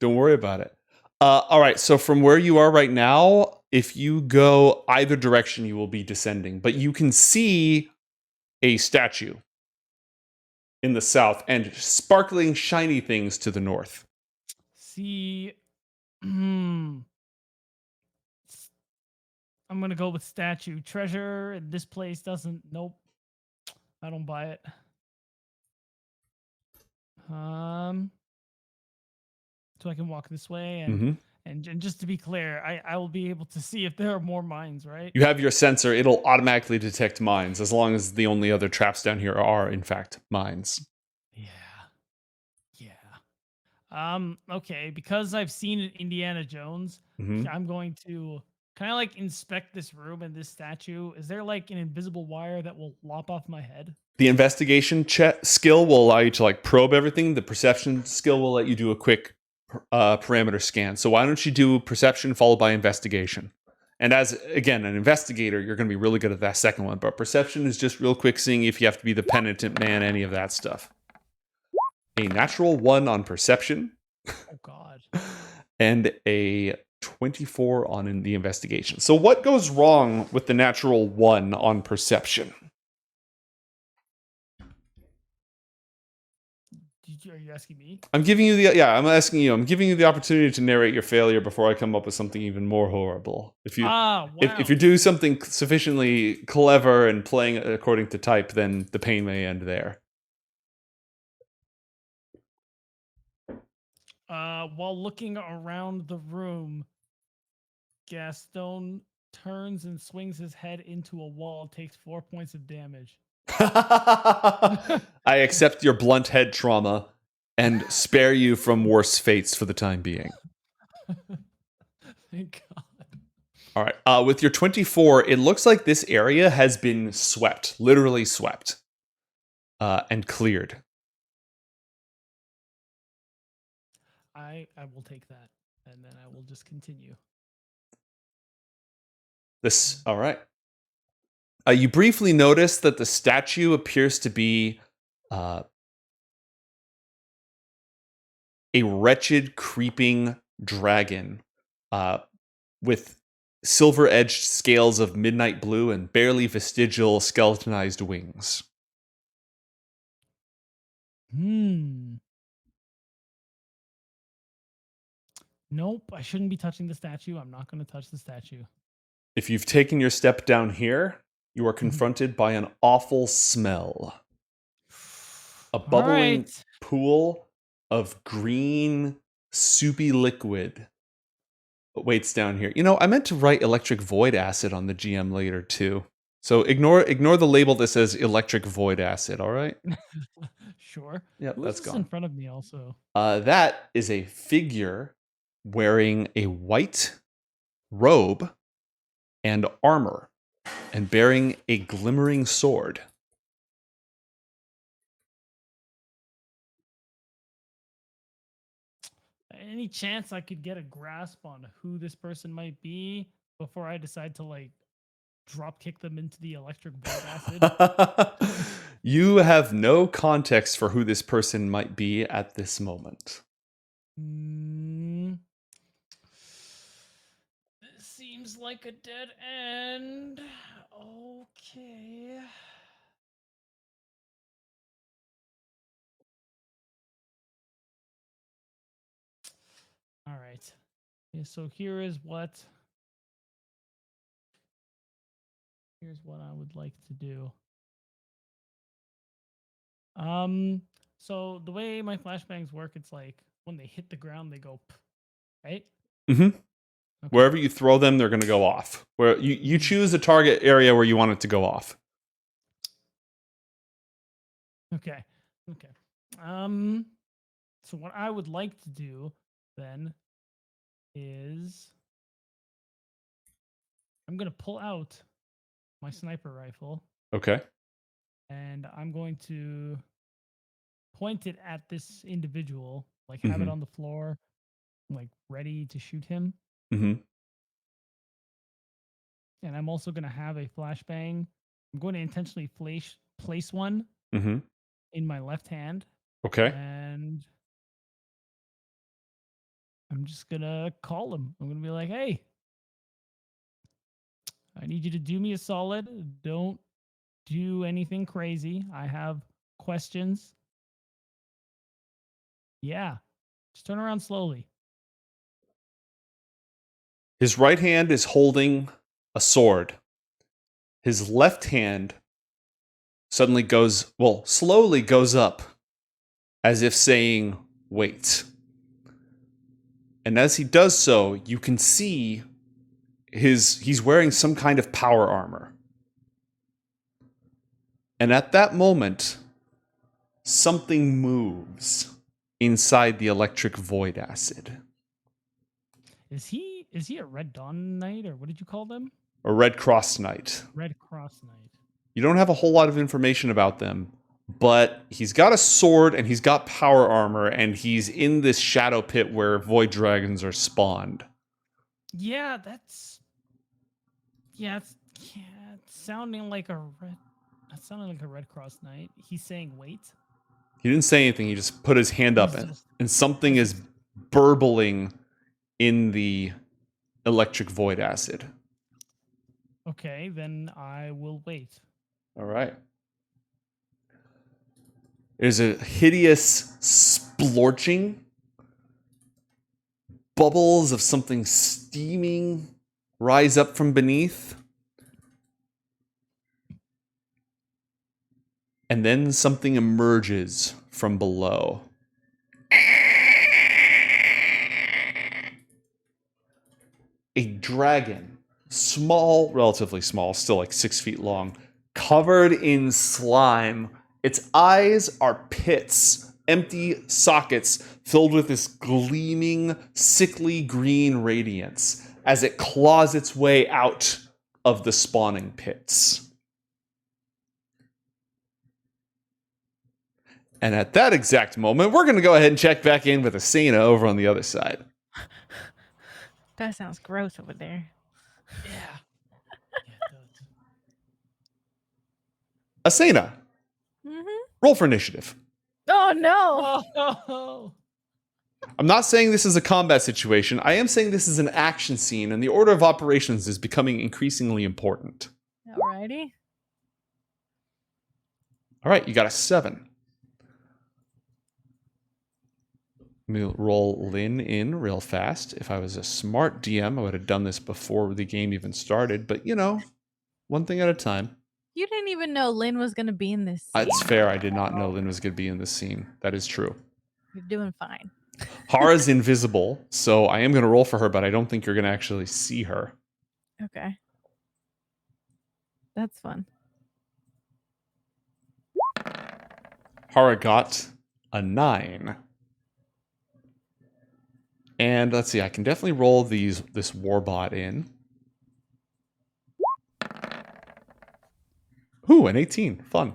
Don't worry about it. All right, so from where you are right now, if you go either direction, you will be descending. But you can see a statue in the south and sparkling, shiny things to the north. See, I'm gonna go with statue. Treasure in this place doesn't. Nope, I don't buy it. So I can walk this way and just to be clear, I will be able to see if there are more mines, right? You have your sensor; it'll automatically detect mines as long as the only other traps down here are, in fact, mines. Yeah. Okay, because I've seen it Indiana Jones, I'm going to kind of like inspect this room and this statue. Is there like an invisible wire that will lop off my head? The investigation skill will allow you to like probe everything. The perception skill will let you do a quick parameter scan. So why don't you do perception followed by investigation? And as, again, an investigator, you're going to be really good at that second one. But perception is just real quick seeing if you have to be the penitent man, any of that stuff. A natural 1 on perception. Oh, God. And a 24 on the investigation. So what goes wrong with the natural 1 on perception? Are you asking me? I'm asking you. I'm giving you the opportunity to narrate your failure before I come up with something even more horrible. If you if you do something sufficiently clever and playing according to type, then the pain may end there. While looking around the room, Gastone turns and swings his head into a wall, takes 4 points of damage. I accept your blunt head trauma and spare you from worse fates for the time being. Thank God. All right. With your 24, it looks like this area has been swept, literally swept, and cleared. I will take that, and then I will just continue. All right. You briefly notice that the statue appears to be a wretched, creeping dragon with silver-edged scales of midnight blue and barely vestigial skeletonized wings. Nope, I shouldn't be touching the statue. I'm not going to touch the statue. If you've taken your step down here, you are confronted by an awful smell. A bubbling pool of green, soupy liquid waits down here. You know, I meant to write electric void acid on the GM later, too. So ignore the label that says electric void acid, all right? Sure. Yep, that's Who's gone. in front of me also? That is a figure wearing a white robe and armor and bearing a glimmering sword. Any chance I could get a grasp on who this person might be before I decide to like drop kick them into the electric void acid? You have no context for who this person might be at this moment. This seems like a dead end. Okay. All right. Yeah, so here's what I would like to do. So the way my flashbangs work, it's like when they hit the ground, they go, right? Mm-hmm. Okay. Wherever you throw them, they're going to go off. Where you choose a target area where you want it to go off. Okay. So what I would like to do then is I'm going to pull out my sniper rifle. Okay. And I'm going to point it at this individual, like have it on the floor, like ready to shoot him. Mm-hmm. And I'm also going to have a flashbang. I'm going to intentionally place one in my left hand. Okay. And I'm just going to call him. I'm going to be like, hey, I need you to do me a solid. Don't do anything crazy. I have questions. Yeah. Just turn around slowly. His right hand is holding a sword. His left hand slowly goes up as if saying, wait. And as he does so, you can see he's wearing some kind of power armor. And at that moment, something moves inside the electric void acid. Is he a Red Dawn Knight, or what did you call them? A Red Cross Knight. Red Cross Knight. You don't have a whole lot of information about them, but he's got a sword and he's got power armor and he's in this shadow pit where void dragons are spawned. Yeah, it's sounding like a Red Cross Knight. He's saying wait. He didn't say anything. He just put his hand up and something is burbling in the electric void acid. Okay, then I will wait. All right. There's a hideous splorching. Bubbles of something steaming rise up from beneath. And then something emerges from below. A dragon, small, relatively small, still like 6 feet long, covered in slime. Its eyes are pits, empty sockets filled with this gleaming, sickly green radiance as it claws its way out of the spawning pits. And at that exact moment, we're going to go ahead and check back in with Asena over on the other side. That sounds gross over there. Yeah. Asena, roll for initiative. Oh no! Oh, I'm not saying this is a combat situation. I am saying this is an action scene, and the order of operations is becoming increasingly important. Alrighty. All right, you got a 7. Let me roll Lynn in real fast. If I was a smart DM, I would have done this before the game even started. But, you know, one thing at a time. You didn't even know Lynn was going to be in this scene. It's fair. I did not know Lynn was going to be in this scene. That is true. You're doing fine. Hara's invisible, so I am going to roll for her, but I don't think you're going to actually see her. Okay. That's fun. Hara got a 9. And let's see, I can definitely roll this warbot in. Ooh, an 18. Fun.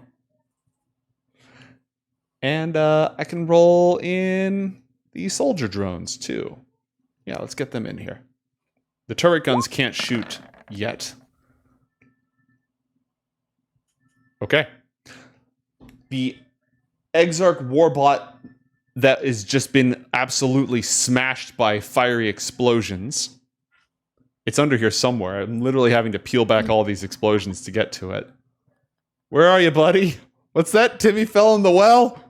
And I can roll in the soldier drones, too. Yeah, let's get them in here. The turret guns can't shoot yet. Okay. The Exarch warbot that has just been absolutely smashed by fiery explosions. It's under here somewhere. I'm literally having to peel back all these explosions to get to it. Where are you, buddy? What's that? Timmy fell in the well?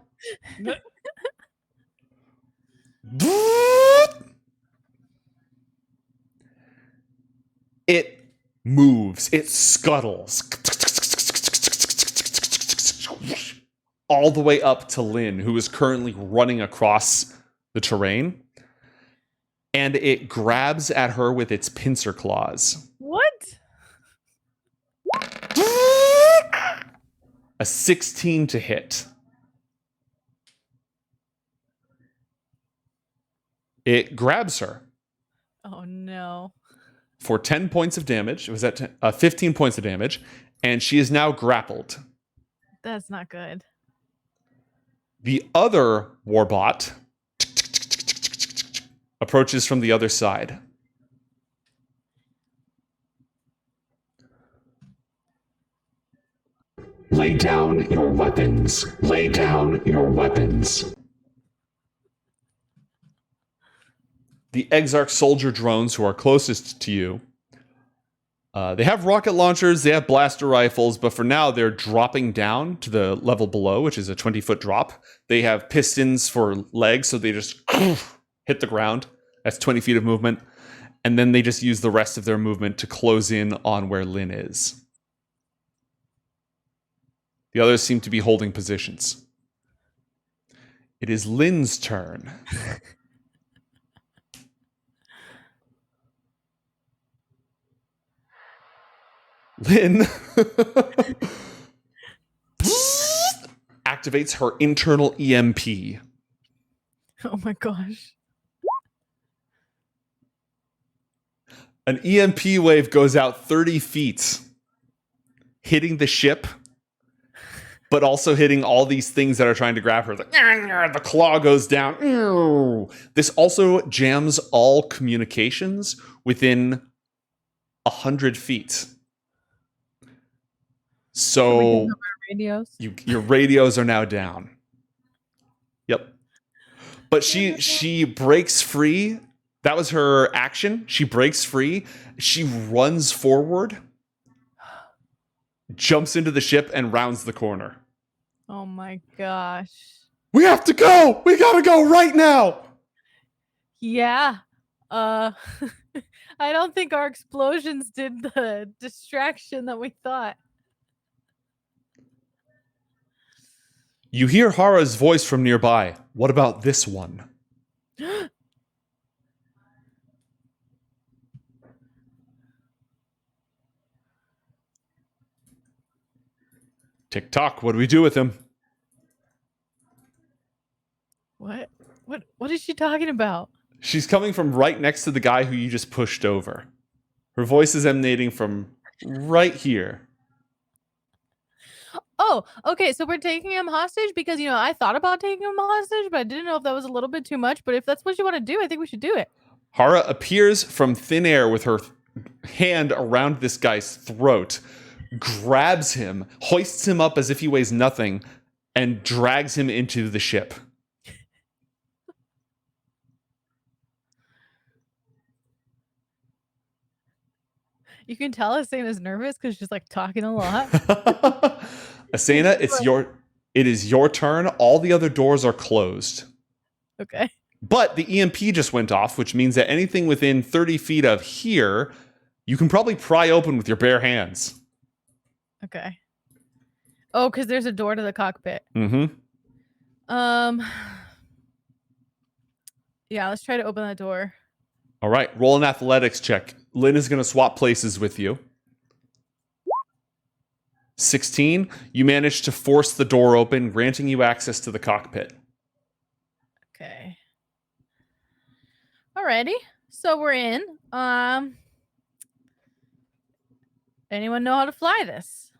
It moves. It scuttles. All the way up to Lynn, who is currently running across the terrain. And it grabs at her with its pincer claws. What? A 16 to hit. It grabs her Oh no. for 10 points of damage. It was at 15 points of damage. And she is now grappled. That's not good. The other warbot approaches from the other side. Lay down your weapons. Lay down your weapons. The Exarch soldier drones who are closest to you, they have rocket launchers, they have blaster rifles, but for now they're dropping down to the level below, which is a 20-foot drop. They have pistons for legs, so they just hit the ground. That's 20 feet of movement. And then they just use the rest of their movement to close in on where Lynn is. The others seem to be holding positions. It is Lynn's turn. Lynn activates her internal EMP. Oh my gosh. An EMP wave goes out 30 feet, hitting the ship, but also hitting all these things that are trying to grab her. The claw goes down. This also jams all communications within 100 feet. So Radios. your radios are now down. Yep. But she breaks free. That was her action. She breaks free. She runs forward, jumps into the ship, and rounds the corner. Oh my gosh. We have to go! We gotta go right now! Yeah. I don't think our explosions did the distraction that we thought. You hear Hara's voice from nearby. What about this one? Tick-tock, what do we do with him? What? What is she talking about? She's coming from right next to the guy who you just pushed over. Her voice is emanating from right here. Oh, okay. So we're taking him hostage because, I thought about taking him hostage, but I didn't know if that was a little bit too much. But if that's what you want to do, I think we should do it. Hara appears from thin air with her hand around this guy's throat, grabs him, hoists him up as if he weighs nothing, and drags him into the ship. You can tell Asena's nervous because she's like talking a lot. Asena, it is your turn. All the other doors are closed. Okay. But the EMP just went off, which means that anything within 30 feet of here, you can probably pry open with your bare hands. Okay. Oh, because there's a door to the cockpit. Mm-hmm. Yeah, let's try to open that door. All right, roll an athletics check. Lynn is going to swap places with you. 16. You manage to force the door open, granting you access to the cockpit. Okay. Alrighty. So we're in. Anyone know how to fly this?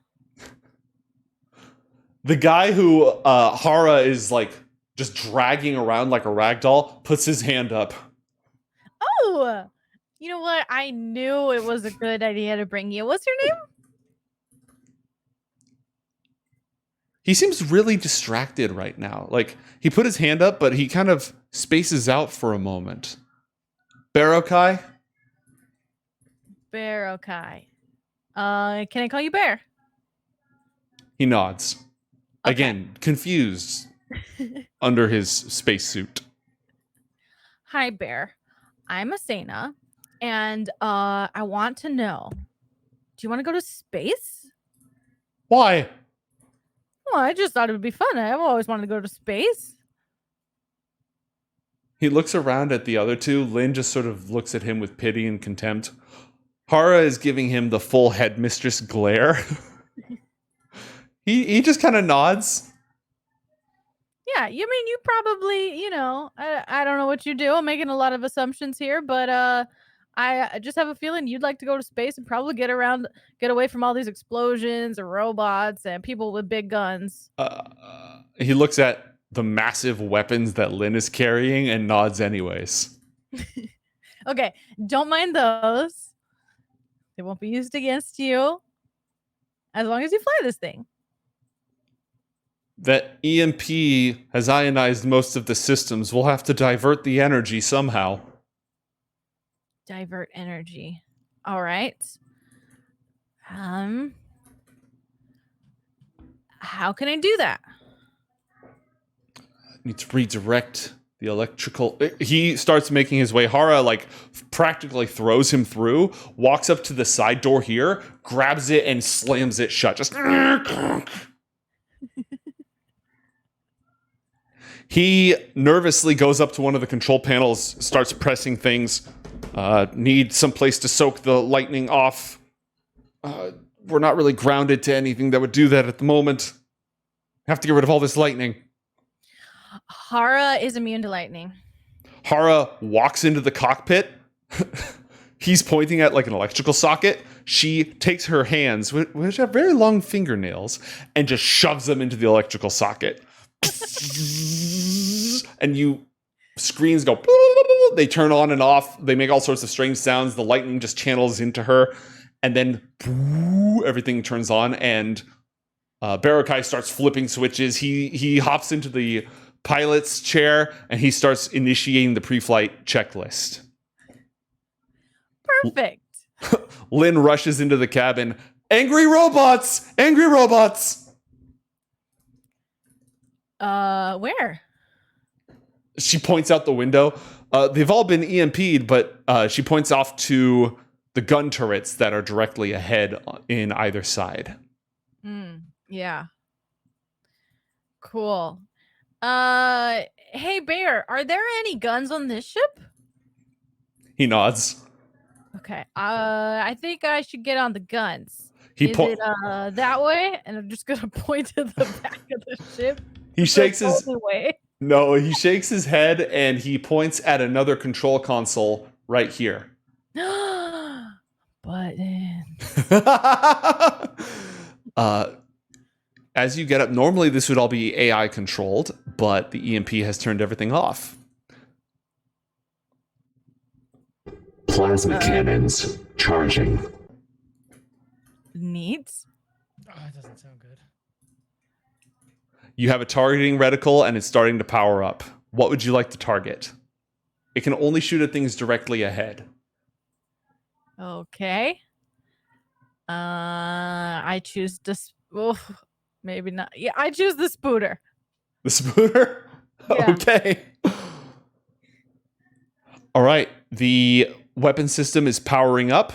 The guy who Hara is like just dragging around like a rag doll puts his hand up. Oh, you know what? I knew it was a good idea to bring you. What's your name? He seems really distracted right now. Like, he put his hand up, but he kind of spaces out for a moment. Barokai? Barokai. Can I call you Bear? He nods. Okay. Again, confused under his spacesuit. Hi, Bear. I'm Asena, and I want to know, do you want to go to space? Why? Well, I just thought it would be fun. I've always wanted to go to space. He looks around at the other two. Lynn just sort of looks at him with pity and contempt. Hara is giving him the full headmistress glare. He just kind of nods. Yeah, you mean you probably, I don't know what you do. I'm making a lot of assumptions here, but I just have a feeling you'd like to go to space and probably get away from all these explosions or robots and people with big guns. He looks at the massive weapons that Lynn is carrying and nods anyways. Okay, don't mind those. They won't be used against you as long as you fly this thing. That EMP has ionized most of the systems. We'll have to divert the energy somehow. Divert energy. All right. How can I do that? Need to redirect the electrical. He starts making his way. Hara practically throws him through, walks up to the side door here, grabs it and slams it shut. Just he nervously goes up to one of the control panels, starts pressing things. Need some place to soak the lightning off. We're not really grounded to anything that would do that at the moment. Have to get rid of all this lightning. Hara is immune to lightning. Hara walks into the cockpit. He's pointing at an electrical socket. She takes her hands, which have very long fingernails, and just shoves them into the electrical socket. And screens go. They turn on and off. They make all sorts of strange sounds. The lightning just channels into her. And then everything turns on. And Barokai starts flipping switches. He hops into the pilot's chair and he starts initiating the pre-flight checklist. Perfect. Lynn rushes into the cabin. Angry robots! Angry robots! Where? She points out the window. They've all been EMP'd, but she points off to the gun turrets that are directly ahead in either side. Yeah. Cool. Hey, Bear, are there any guns on this ship? He nods. Okay. I think I should get on the guns. Is it that way? And I'm just gonna point to the back of the ship. He shakes his way. No, he shakes his head and he points at another control console right here. Button. As you get up, normally this would all be AI controlled, but the EMP has turned everything off. Plasma cannons charging. Neat. Oh, it doesn't sound good. You have a targeting reticle, and it's starting to power up. What would you like to target? It can only shoot at things directly ahead. Okay. I choose this. Maybe not. Yeah, I choose the spooter. The spooter? Yeah. Okay. All right. The weapon system is powering up.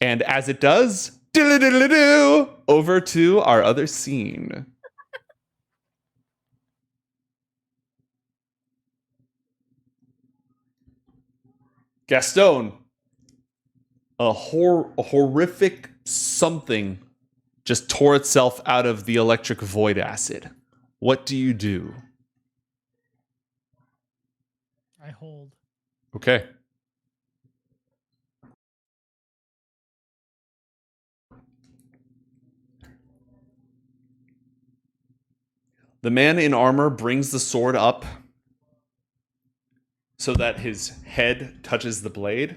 And as it does, diddle-diddle-doo, over to our other scene. Gastone. A horrific something just tore itself out of the electric void acid. What do you do? I hold. Okay. The man in armor brings the sword up so that his head touches the blade.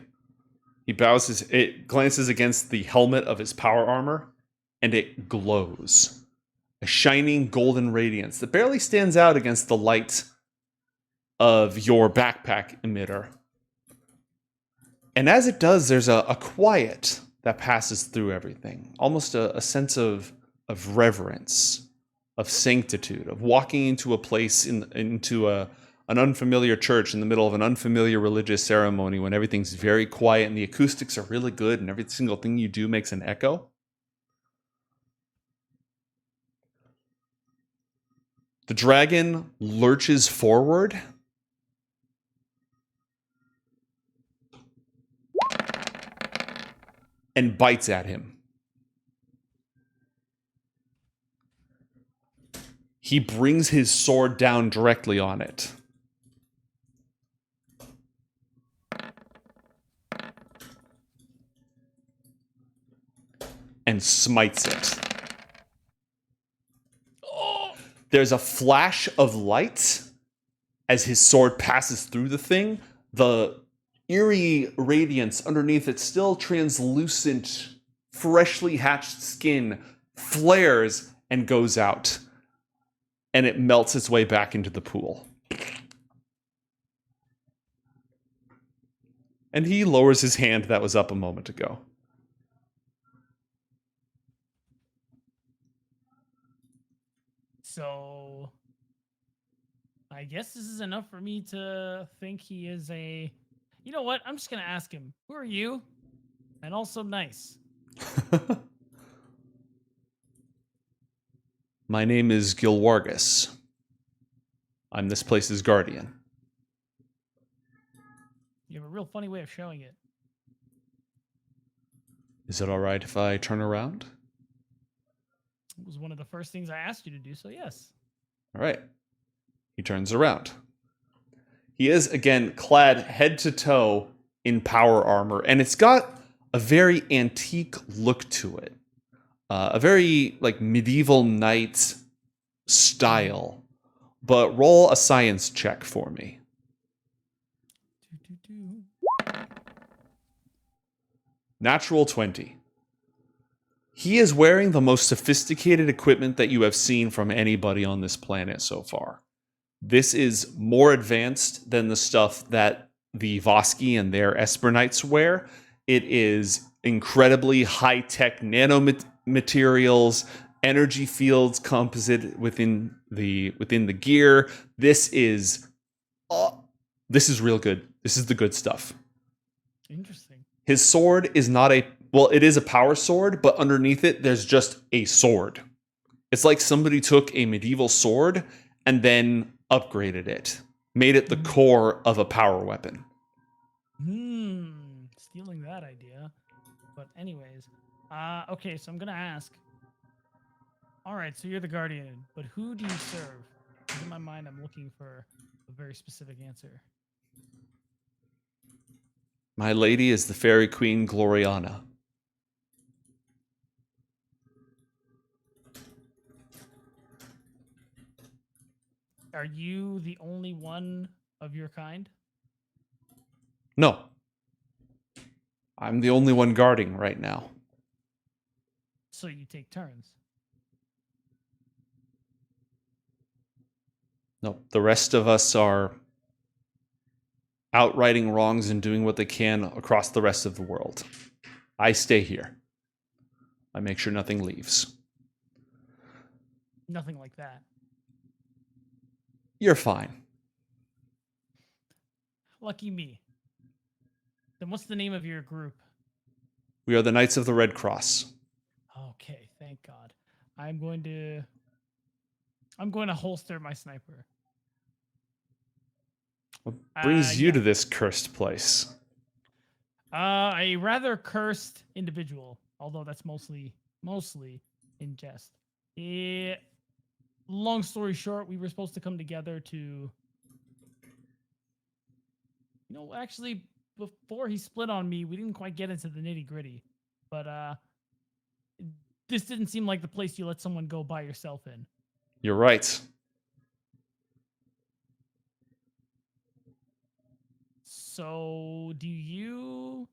He bows it glances against the helmet of his power armor, and it glows. A shining golden radiance that barely stands out against the light of your backpack emitter. And as it does, there's a quiet that passes through everything. Almost a sense of reverence, of sanctitude, of walking into a place, into an unfamiliar church in the middle of an unfamiliar religious ceremony when everything's very quiet and the acoustics are really good and every single thing you do makes an echo. The dragon lurches forward and bites at him. He brings his sword down directly on it. And smites it. There's a flash of light as his sword passes through the thing. The eerie radiance underneath its still translucent, freshly hatched skin flares and goes out. And it melts its way back into the pool. And he lowers his hand that was up a moment ago. So I guess this is enough for me to think he is a... You know what? I'm just going to ask him, who are you? And also nice. My name is Gilwargis. I'm this place's guardian. You have a real funny way of showing it. Is it all right if I turn around? It was one of the first things I asked you to do, so yes. All right. He turns around. He is, again, clad head to toe in power armor, and it's got a very antique look to it. A very, medieval knight style. But roll a science check for me. Natural 20. He is wearing the most sophisticated equipment that you have seen from anybody on this planet so far. This is more advanced than the stuff that the Voski and their Esper Knights wear. It is incredibly high-tech nanomaterials, energy fields composite within the gear. This is real good. This is the good stuff. Interesting. His sword is not it is a power sword, but underneath it, there's just a sword. It's like somebody took a medieval sword and then upgraded it, made it the core of a power weapon. Stealing that idea. But anyways, okay, so I'm going to ask. All right, so you're the guardian, but who do you serve? 'Cause in my mind, I'm looking for a very specific answer. My lady is the fairy queen Gloriana. Are you the only one of your kind? No. I'm the only one guarding right now. So you take turns. No, the rest of us are out righting wrongs and doing what they can across the rest of the world. I stay here. I make sure nothing leaves. Nothing like that. You're fine. Lucky me. Then what's the name of your group? We are the Knights of the Red Cross. Okay, thank God. I'm going to holster my sniper. What brings you yeah. to this cursed place? A rather cursed individual, although that's mostly in jest. Long story short, we were supposed to come together to, actually, before he split on me, we didn't quite get into the nitty gritty, but this didn't seem like the place you let someone go by yourself in. You're right. So you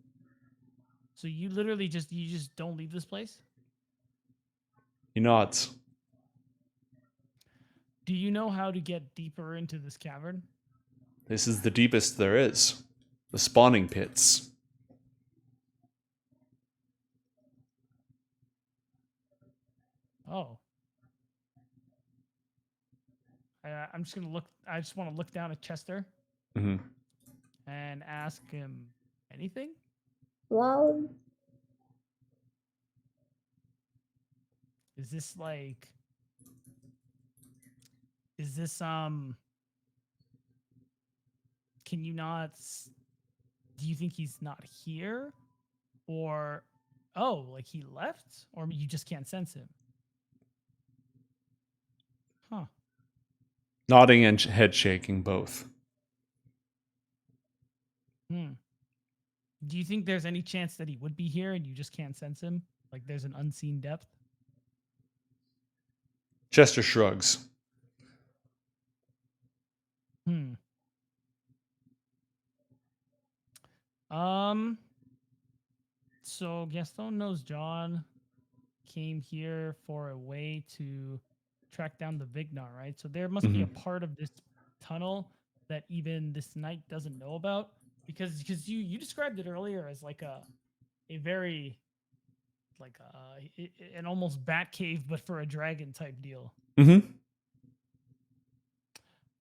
literally just don't leave this place? He nods. Do you know how to get deeper into this cavern? This is the deepest there is. The spawning pits. Oh. I'm just gonna look. I just want to look down at Chester Mm-hmm. and ask him anything. Well, Is this like? Is this Can you not? Do you think he's not here, or like he left, or you just can't sense him? Huh. Nodding and head shaking both. Do you think there's any chance that he would be here and you just can't sense him? Like there's an unseen depth? Chester shrugs. So Gastone knows John came here for a way to track down the Vignar, right? So there must be a part of this tunnel that even this knight doesn't know about, because you described it earlier as like a very like an almost bat cave but for a dragon type deal. Mm-hmm.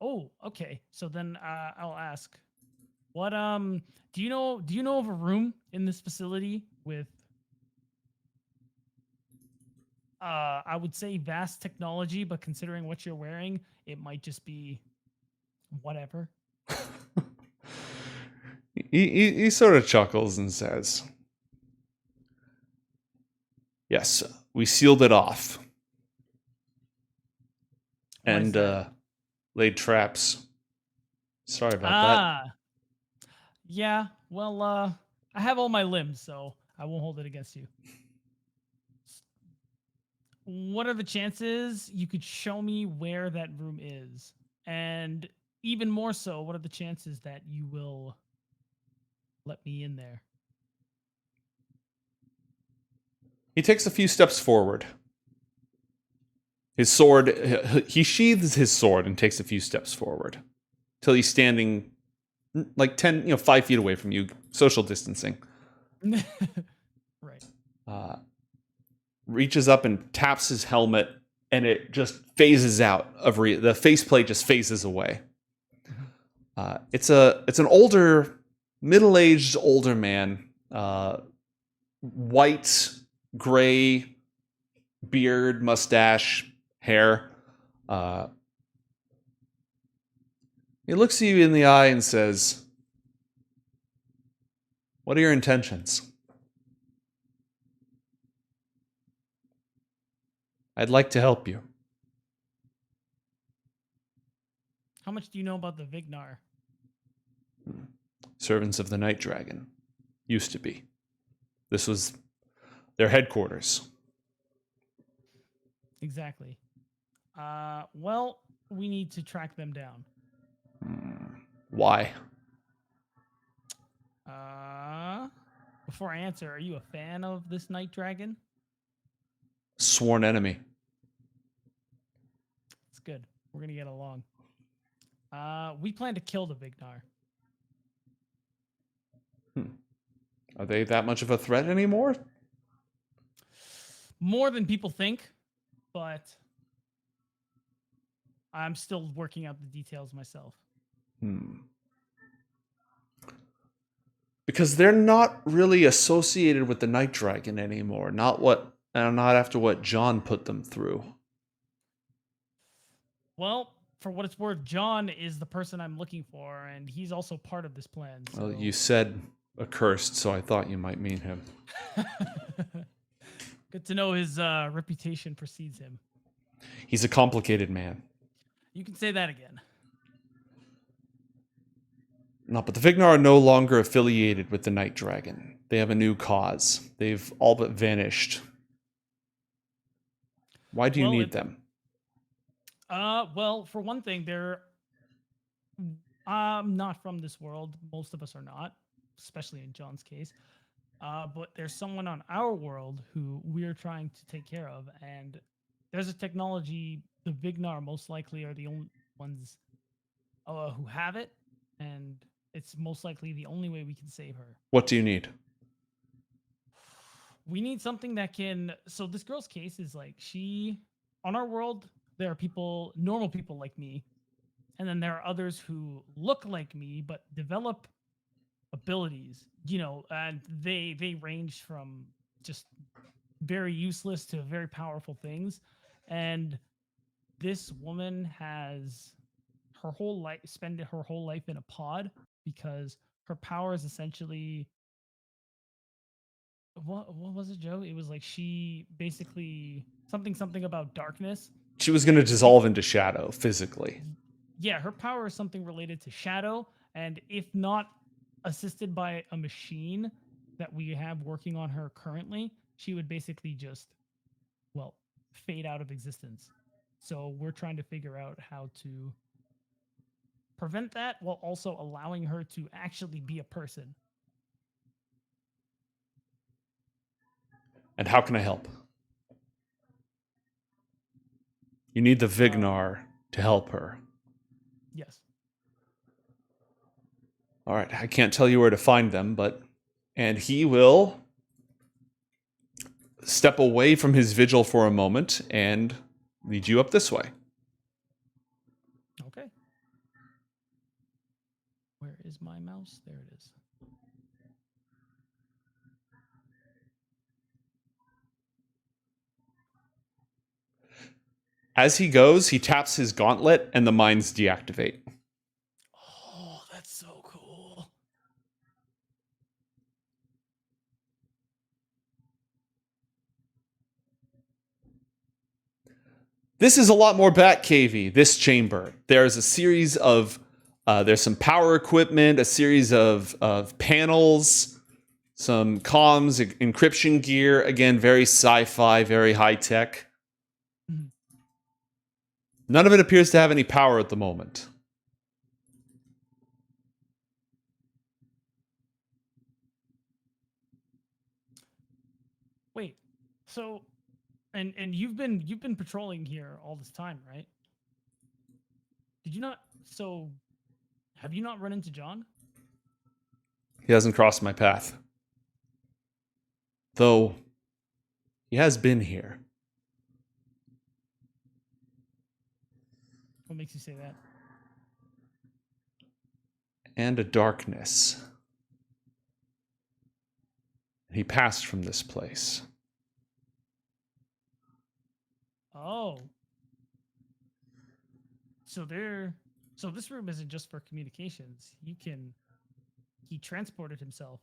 Oh, okay. So then I'll ask, what do you know of a room in this facility with I would say vast technology, but considering what you're wearing, it might just be whatever. He sort of chuckles and says, "Yes, we sealed it off Why is and that? laid traps. Sorry about that." Yeah. Well, I have all my limbs, so I won't hold it against you. What are the chances you could show me where that room is? And even more so, what are the chances that you will let me in there? He takes a few steps forward. His sword, he sheathes his sword and takes a few steps forward till he's standing like 5 feet away from you, social distancing. Right. Reaches up and taps his helmet, and it just phases out. The faceplate just phases away. It's an older, middle-aged older man, white, gray beard, mustache, hair. He looks you in the eye and says, "What are your intentions?" "I'd like to help you." How much do you know about the Vignar? Servants of the Night Dragon. Used to be. This was their headquarters. Exactly. Well, we need to track them down. Why? Before I answer, are you a fan of this Night Dragon? Sworn enemy. It's good. We're gonna get along. We plan to kill the Vignar. Are they that much of a threat anymore? More than people think, but I'm still working out the details myself. Because they're not really associated with the Night Dragon anymore. Not after what John put them through. Well, for what it's worth, John is the person I'm looking for, and he's also part of this plan. So. Well, you said accursed, so I thought you might mean him. Good to know his reputation precedes him. He's a complicated man. You can say that again. No, but the Vignar are no longer affiliated with the Night Dragon. They have a new cause. They've all but vanished. Why do you need them? Well, for one thing, they're not from this world. Most of us are not, especially in John's case. But there's someone on our world who we're trying to take care of, and there's a technology. The Vignar most likely are the only ones who have it, and it's most likely the only way we can save her. What do you need? We need something that can. So this girl's case is like on our world, there are people, normal people like me, and then there are others who look like me but develop abilities, and they range from just very useless to very powerful things. And this woman has spent her whole life in a pod because her power is essentially what was it, Joe? It was like she basically something about darkness. She was going to dissolve into shadow physically. Yeah, her power is something related to shadow, and if not assisted by a machine that we have working on her currently, she would basically just, fade out of existence. So we're trying to figure out how to prevent that while also allowing her to actually be a person. And how can I help? You need the Vignar to help her. Yes. All right, I can't tell you where to find them, and he will step away from his vigil for a moment and lead you up this way. Okay. Where is my mouse? There it is. As he goes, he taps his gauntlet and the mines deactivate. Oh, that's so cool. This is a lot more Batcavey, this chamber. There's a series of, there's some power equipment, a series of panels, some comms, encryption gear. Again, very sci-fi, very high-tech. Mhm. None of it appears to have any power at the moment. Wait, so, and you've been patrolling here all this time, right? Did you not? So, have you not run into John? He hasn't crossed my path. Though, he has been here. What makes you say that? And a darkness. He passed from this place. Oh. So this room isn't just for communications. He transported himself.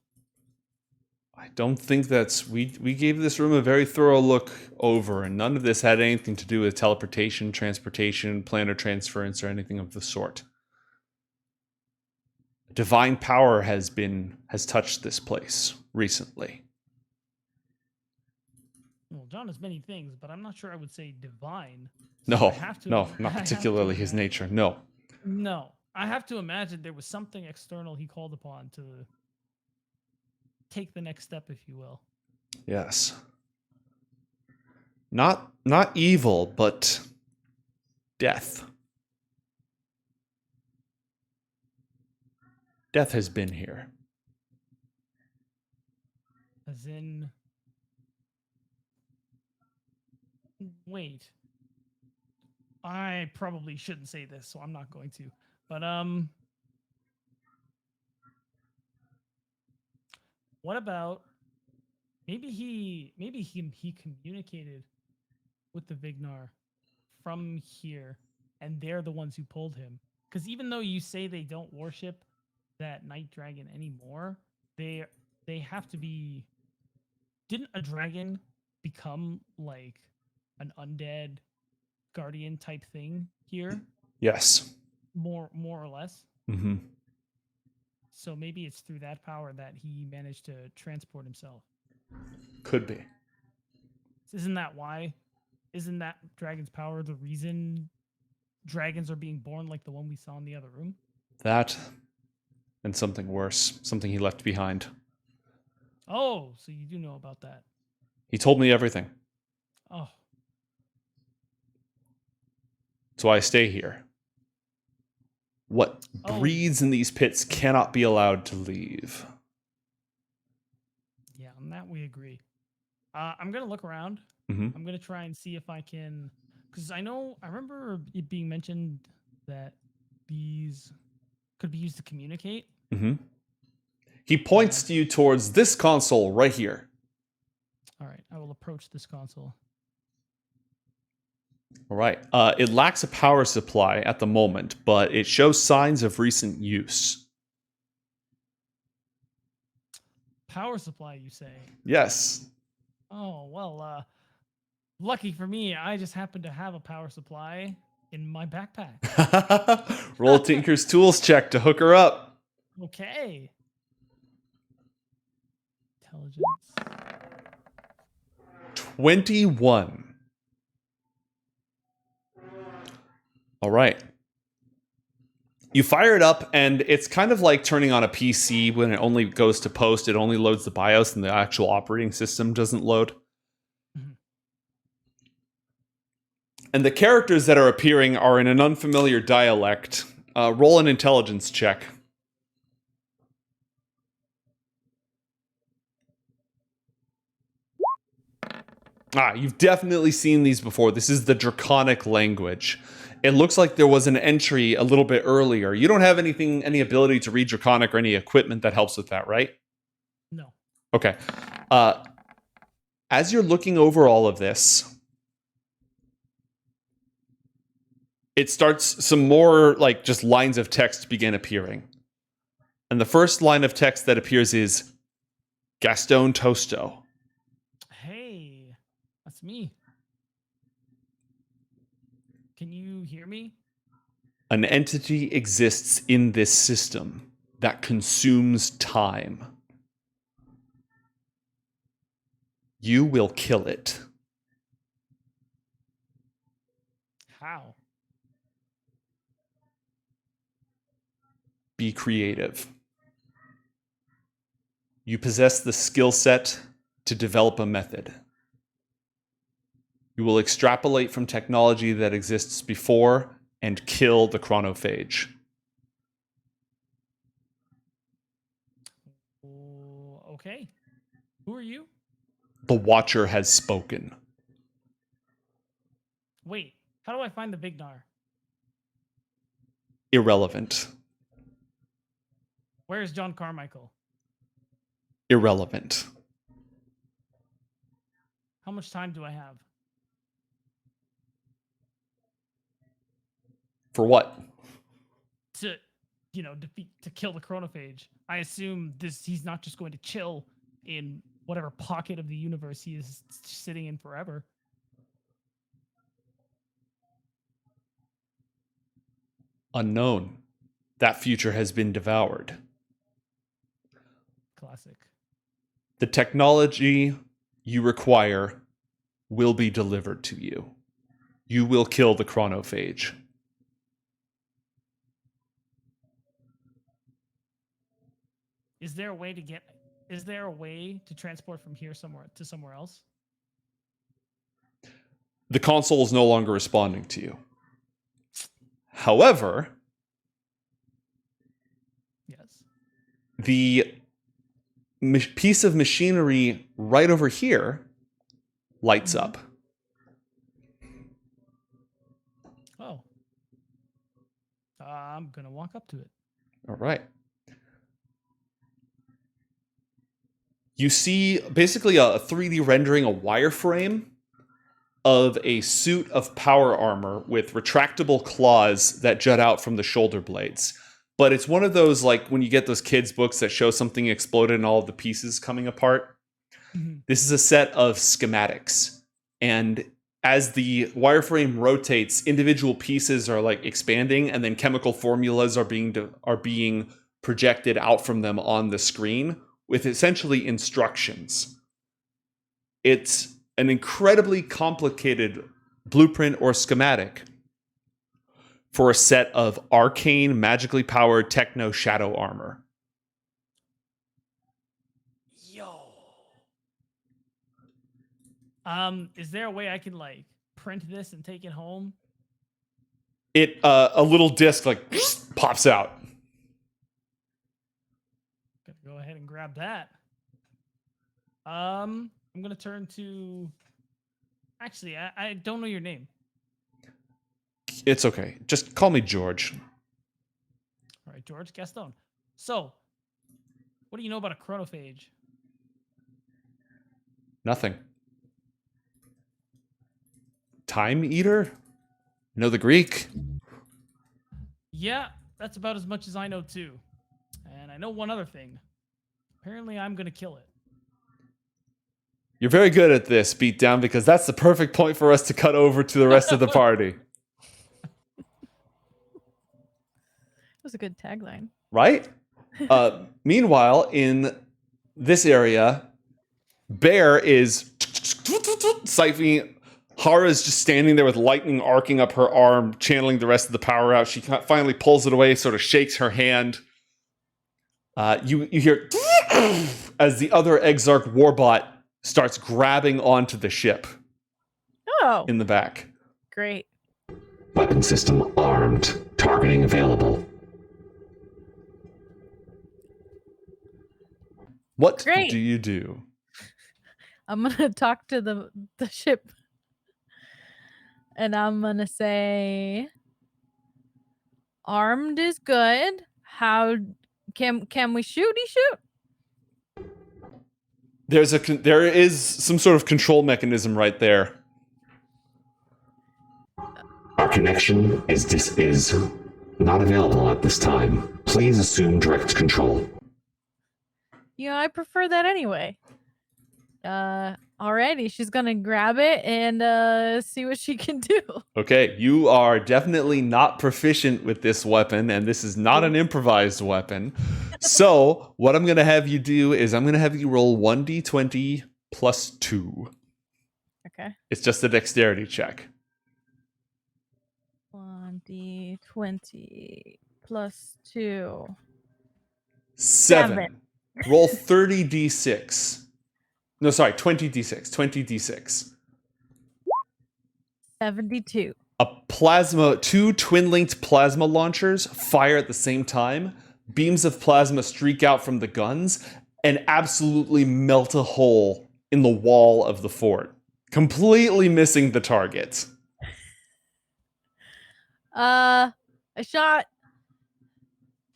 I don't think we gave this room a very thorough look over, and none of this had anything to do with teleportation, transportation, planar transference, or anything of the sort. Divine power has touched this place recently. Well, John is many things, but I'm not sure I would say divine. No, I have to- no, I not have particularly to his imagine- nature. No. No, I have to imagine there was something external he called upon to take the next step, if you will. Yes. Not evil, but death. Death has been here. As in... Wait. I probably shouldn't say this, so I'm not going to. But, what about... Maybe he communicated with the Vignar from here, and they're the ones who pulled him. Because even though you say they don't worship that night dragon anymore, they have to be... Didn't a dragon become like an undead guardian type thing here? Yes. More or less. Mm-hmm. So maybe it's through that power that he managed to transport himself. Could be. Isn't that why? Isn't that dragon's power the reason dragons are being born like the one we saw in the other room? That and something worse. Something he left behind. Oh, so you do know about that. He told me everything. Oh. That's why I stay here. What breeds in these pits cannot be allowed to leave. Yeah, on that we agree. I'm going to look around. Mm-hmm. I'm going to try and see if I can... Because I remember it being mentioned that these could be used to communicate. Mm-hmm. He points you towards this console right here. All right, I will approach this console. All right. It lacks a power supply at the moment, but it shows signs of recent use. Power supply, you say? Yes. Oh, well, lucky for me, I just happen to have a power supply in my backpack. Roll Tinker's Tools check to hook her up. Okay. Intelligence. 21. All right. You fire it up, and it's kind of like turning on a PC when it only goes to post. It only loads the BIOS, and the actual operating system doesn't load. Mm-hmm. And the characters that are appearing are in an unfamiliar dialect. Roll an intelligence check. You've definitely seen these before. This is the Draconic language. It looks like there was an entry a little bit earlier. You don't have any ability to read Draconic or any equipment that helps with that, right? No. Okay. As you're looking over all of this, it starts some more like just lines of text begin appearing. And the first line of text that appears is Gastone Tosto. Hey, that's me. Can you hear me? An entity exists in this system that consumes time. You will kill it. How? Be creative. You possess the skill set to develop a method. You will extrapolate from technology that exists before and kill the chronophage. Okay. Who are you? The Watcher has spoken. Wait, how do I find the Vignar? Irrelevant. Where is John Carmichael? Irrelevant. How much time do I have? For what? To, kill the chronophage. I assume he's not just going to chill in whatever pocket of the universe he is sitting in forever. Unknown. That future has been devoured. Classic. The technology you require will be delivered to you. You will kill the chronophage. Is there a way to transport from here somewhere else? The console is no longer responding to you. However, Yes. the piece of machinery right over here lights up. Oh. I'm going to walk up to it. All right. You see basically a 3D rendering, a wireframe of a suit of power armor with retractable claws that jut out from the shoulder blades. But it's one of those, like, when you get those kids' books that show something exploded and all of the pieces coming apart. Mm-hmm. This is a set of schematics. And as the wireframe rotates, individual pieces are like expanding, and then chemical formulas are being projected out from them on the screen with essentially instructions. It's an incredibly complicated blueprint or schematic for a set of arcane, magically powered techno shadow armor. Yo. Is there a way I can like print this and take it home? It a little disc like pops out. Gonna go ahead and grab that. I'm gonna turn to. Actually, I don't know your name. It's okay. Just call me George. All right, George Gastone. So, what do you know about a chronophage? Nothing. Time eater? Know the Greek? Yeah, that's about as much as I know too. And I know one other thing. Apparently, I'm gonna kill it. You're very good at this, Beatdown, because that's the perfect point for us to cut over to the rest of the party. That was a good tagline. Right? Meanwhile, in this area, Bear is siphoning. Hara's just standing there with lightning arcing up her arm, channeling the rest of the power out. She finally pulls it away, sort of shakes her hand. You hear as the other Exarch warbot starts grabbing onto the ship Oh, in the back. great. Weapon system armed. Targeting available. What Great. do you do? I'm gonna talk to the ship, and I'm gonna say, "Armed is good. How can we shooty shoot?" There is some sort of control mechanism right there. Our connection is not available at this time. Please assume direct control. Yeah, I prefer that anyway. Alrighty, she's gonna grab it and see what she can do. Okay, you are definitely not proficient with this weapon, and this is not an improvised weapon. So, what I'm going to have you do is I'm going to have you roll 1d20 plus 2. Okay. It's just a dexterity check. 1d20 plus 2. 7. Roll 30d6. No, sorry, 20d6. 20d6. 72. Two twin-linked plasma launchers fire at the same time. Beams of plasma streak out from the guns and absolutely melt a hole in the wall of the fort, completely missing the target. I shot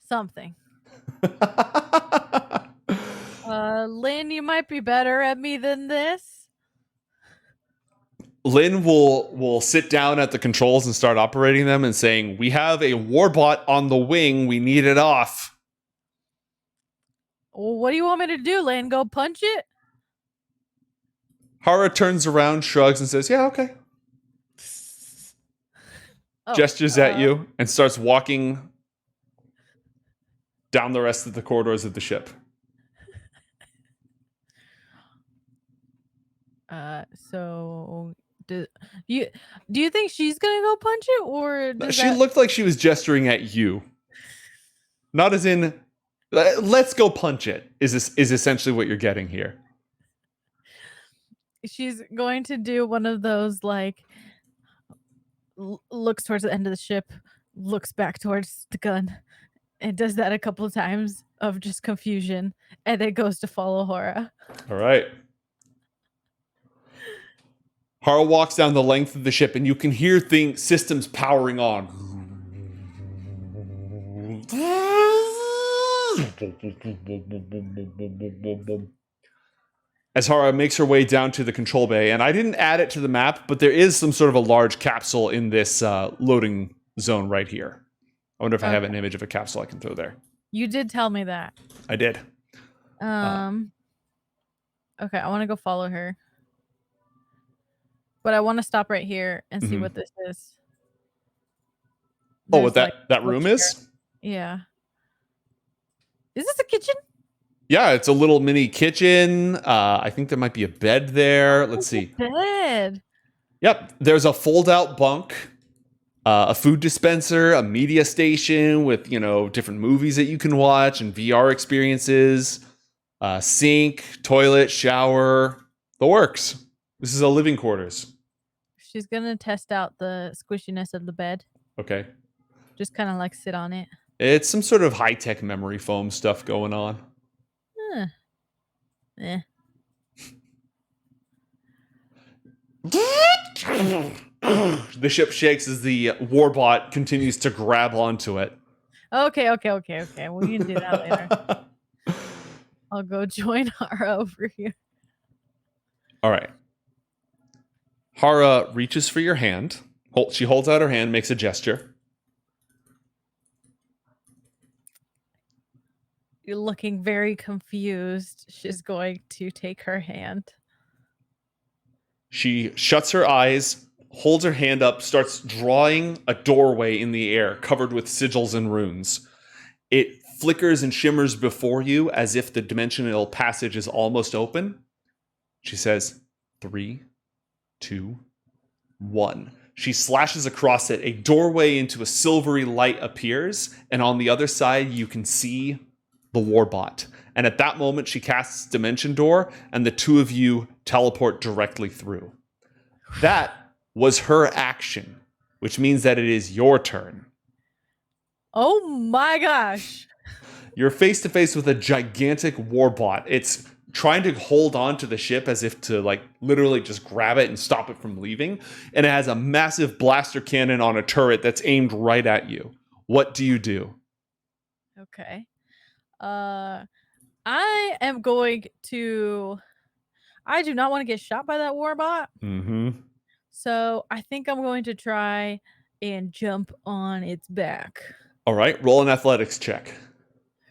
something. Lynn, you might be better at me than this. Lynn will sit down at the controls and start operating them and saying, "We have a warbot on the wing. We need it off." Well, what do you want me to do, Lynn? Go punch it? Hara turns around, shrugs, and says, "Yeah, okay." Oh, Gestures at you and starts walking down the rest of the corridors of the ship. So do you think she's gonna go punch it, or She looked like she was gesturing at you, not as in "Let's go punch it." Is essentially what you're getting here. she's going to do one of those like looks towards the end of the ship, looks back towards the gun, It does that a couple of times of just confusion, and then goes to follow Hora. All right. Hara walks down the length of the ship, and you can hear systems powering on. As Hara makes her way down to the control bay, and I didn't add it to the map, but there is some sort of a large capsule in this loading zone right here. I wonder if I have an image of a capsule I can throw there. You did tell me that. I did. Okay, I want to go follow her. But I want to stop right here and see what this is. Oh, what that room is? Yeah. Is this a kitchen? Yeah, it's a little mini kitchen. I think there might be a bed there. Let's see. Bed. Yep, there's a fold-out bunk, a food dispenser, a media station with, different movies that you can watch and VR experiences, sink, toilet, shower, the works. This is a living quarters. She's going to test out the squishiness of the bed. Okay. Just kind of like sit on it. It's some sort of high-tech memory foam stuff going on. Eh. The ship shakes as the warbot continues to grab onto it. Okay. We can do that later. I'll go join Hara over here. All right. Hara reaches for your hand. She holds out her hand, makes a gesture. You're looking very confused. She's going to take her hand. She shuts her eyes, holds her hand up, starts drawing a doorway in the air covered with sigils and runes. It flickers and shimmers before you as if the dimensional passage is almost open. She says, 3, 2, 1. She slashes across it. A doorway into a silvery light appears, and on the other side, you can see the warbot. And at that moment, she casts Dimension Door, and the two of you teleport directly through. That was her action, which means that it is your turn. Oh my gosh. You're face to face with a gigantic warbot. It's trying to hold on to the ship as if to literally just grab it and stop it from leaving. And it has a massive blaster cannon on a turret that's aimed right at you. What do you do? Okay. I am going to... I do not want to get shot by that warbot. Mm-hmm. So I think I'm going to try and jump on its back. All right, roll an athletics check.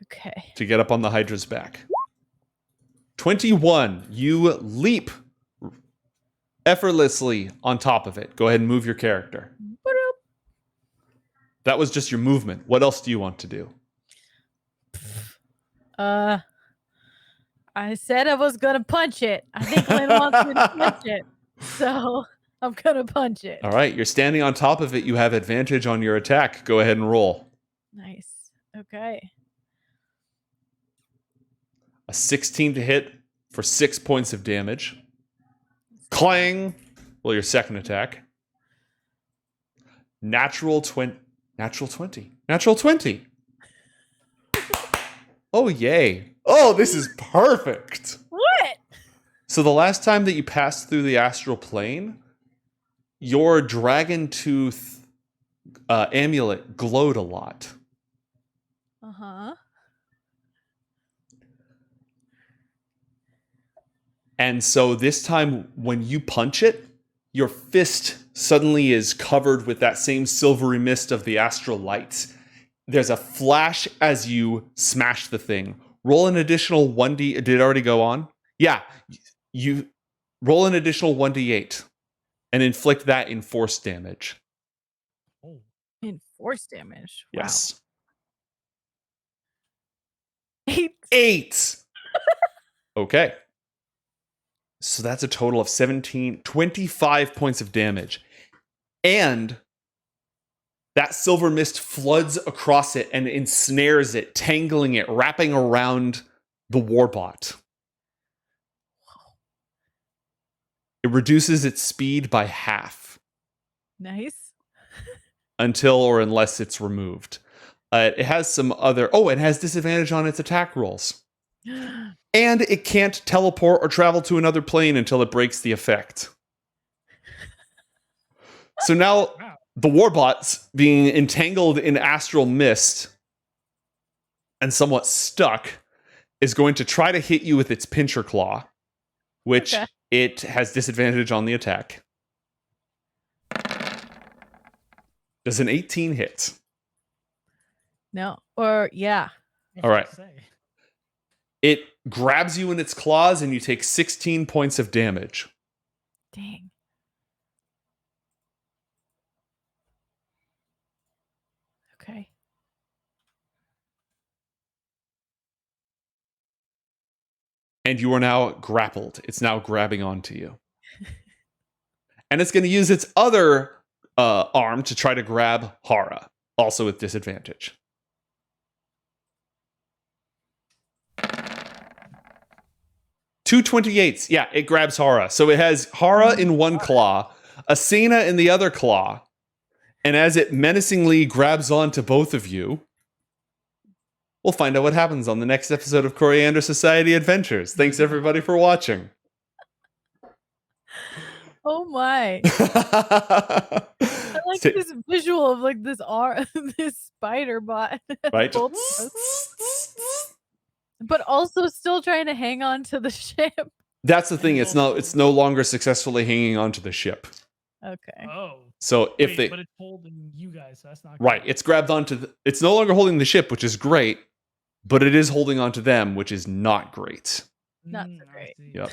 Okay. To get up on the Hydra's back. 21. You leap effortlessly on top of it. Go ahead and move your character. That was just your movement. What else do you want to do? I said I was gonna punch it. I think Lynn wants me to punch it. So I'm gonna punch it. All right, you're standing on top of it. You have advantage on your attack. Go ahead and roll. Nice. Okay. A 16 to hit for 6 points of damage. Clang! Well, your second attack. Natural 20. Oh, yay. Oh, this is perfect. What? So the last time that you passed through the astral plane, your dragon tooth amulet glowed a lot. Uh-huh. And so this time when you punch it, your fist suddenly is covered with that same silvery mist of the astral light. There's a flash as you smash the thing. Roll an additional 1d. Did it already go on? Yeah. You roll an additional 1d8 and inflict that in force damage. Oh. In force damage? Wow. Yes. 8. Okay. So that's a total of 25 points of damage. And that silver mist floods across it and ensnares it, tangling it, wrapping around the warbot. It reduces its speed by half. Nice. Until or unless it's removed. It has some other... Oh, it has disadvantage on its attack rolls. And it can't teleport or travel to another plane until it breaks the effect. So now the warbots, being entangled in astral mist and somewhat stuck, is going to try to hit you with its pincher claw, which it has disadvantage on the attack. Does an 18 hit? No. Or, yeah. All right. It grabs you in its claws and you take 16 points of damage. Dang. Okay. And you are now grappled. It's now grabbing onto you. And it's going to use its other arm to try to grab Hara, also with disadvantage. Two 28s. Yeah, it grabs Hara. So it has Hara in one claw, Asena in the other claw, and as it menacingly grabs onto both of you, we'll find out what happens on the next episode of Coriander Society Adventures. Thanks everybody for watching. Oh my. I like this visual of like this this spider bot. Right? But also still trying to hang on to the ship. That's the thing. It's no longer successfully hanging onto the ship. Okay. Oh. So but it's holding you guys. So that's not right. good. It's grabbed onto. It's no longer holding the ship, which is great, but it is holding onto them, which is not great. Not so great. Yep.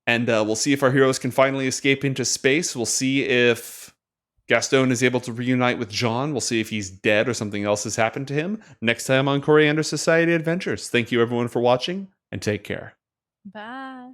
And we'll see if our heroes can finally escape into space. We'll see if Gastone is able to reunite with John. We'll see if he's dead or something else has happened to him. Next time on Coriander Society Adventures. Thank you everyone for watching, and take care. Bye.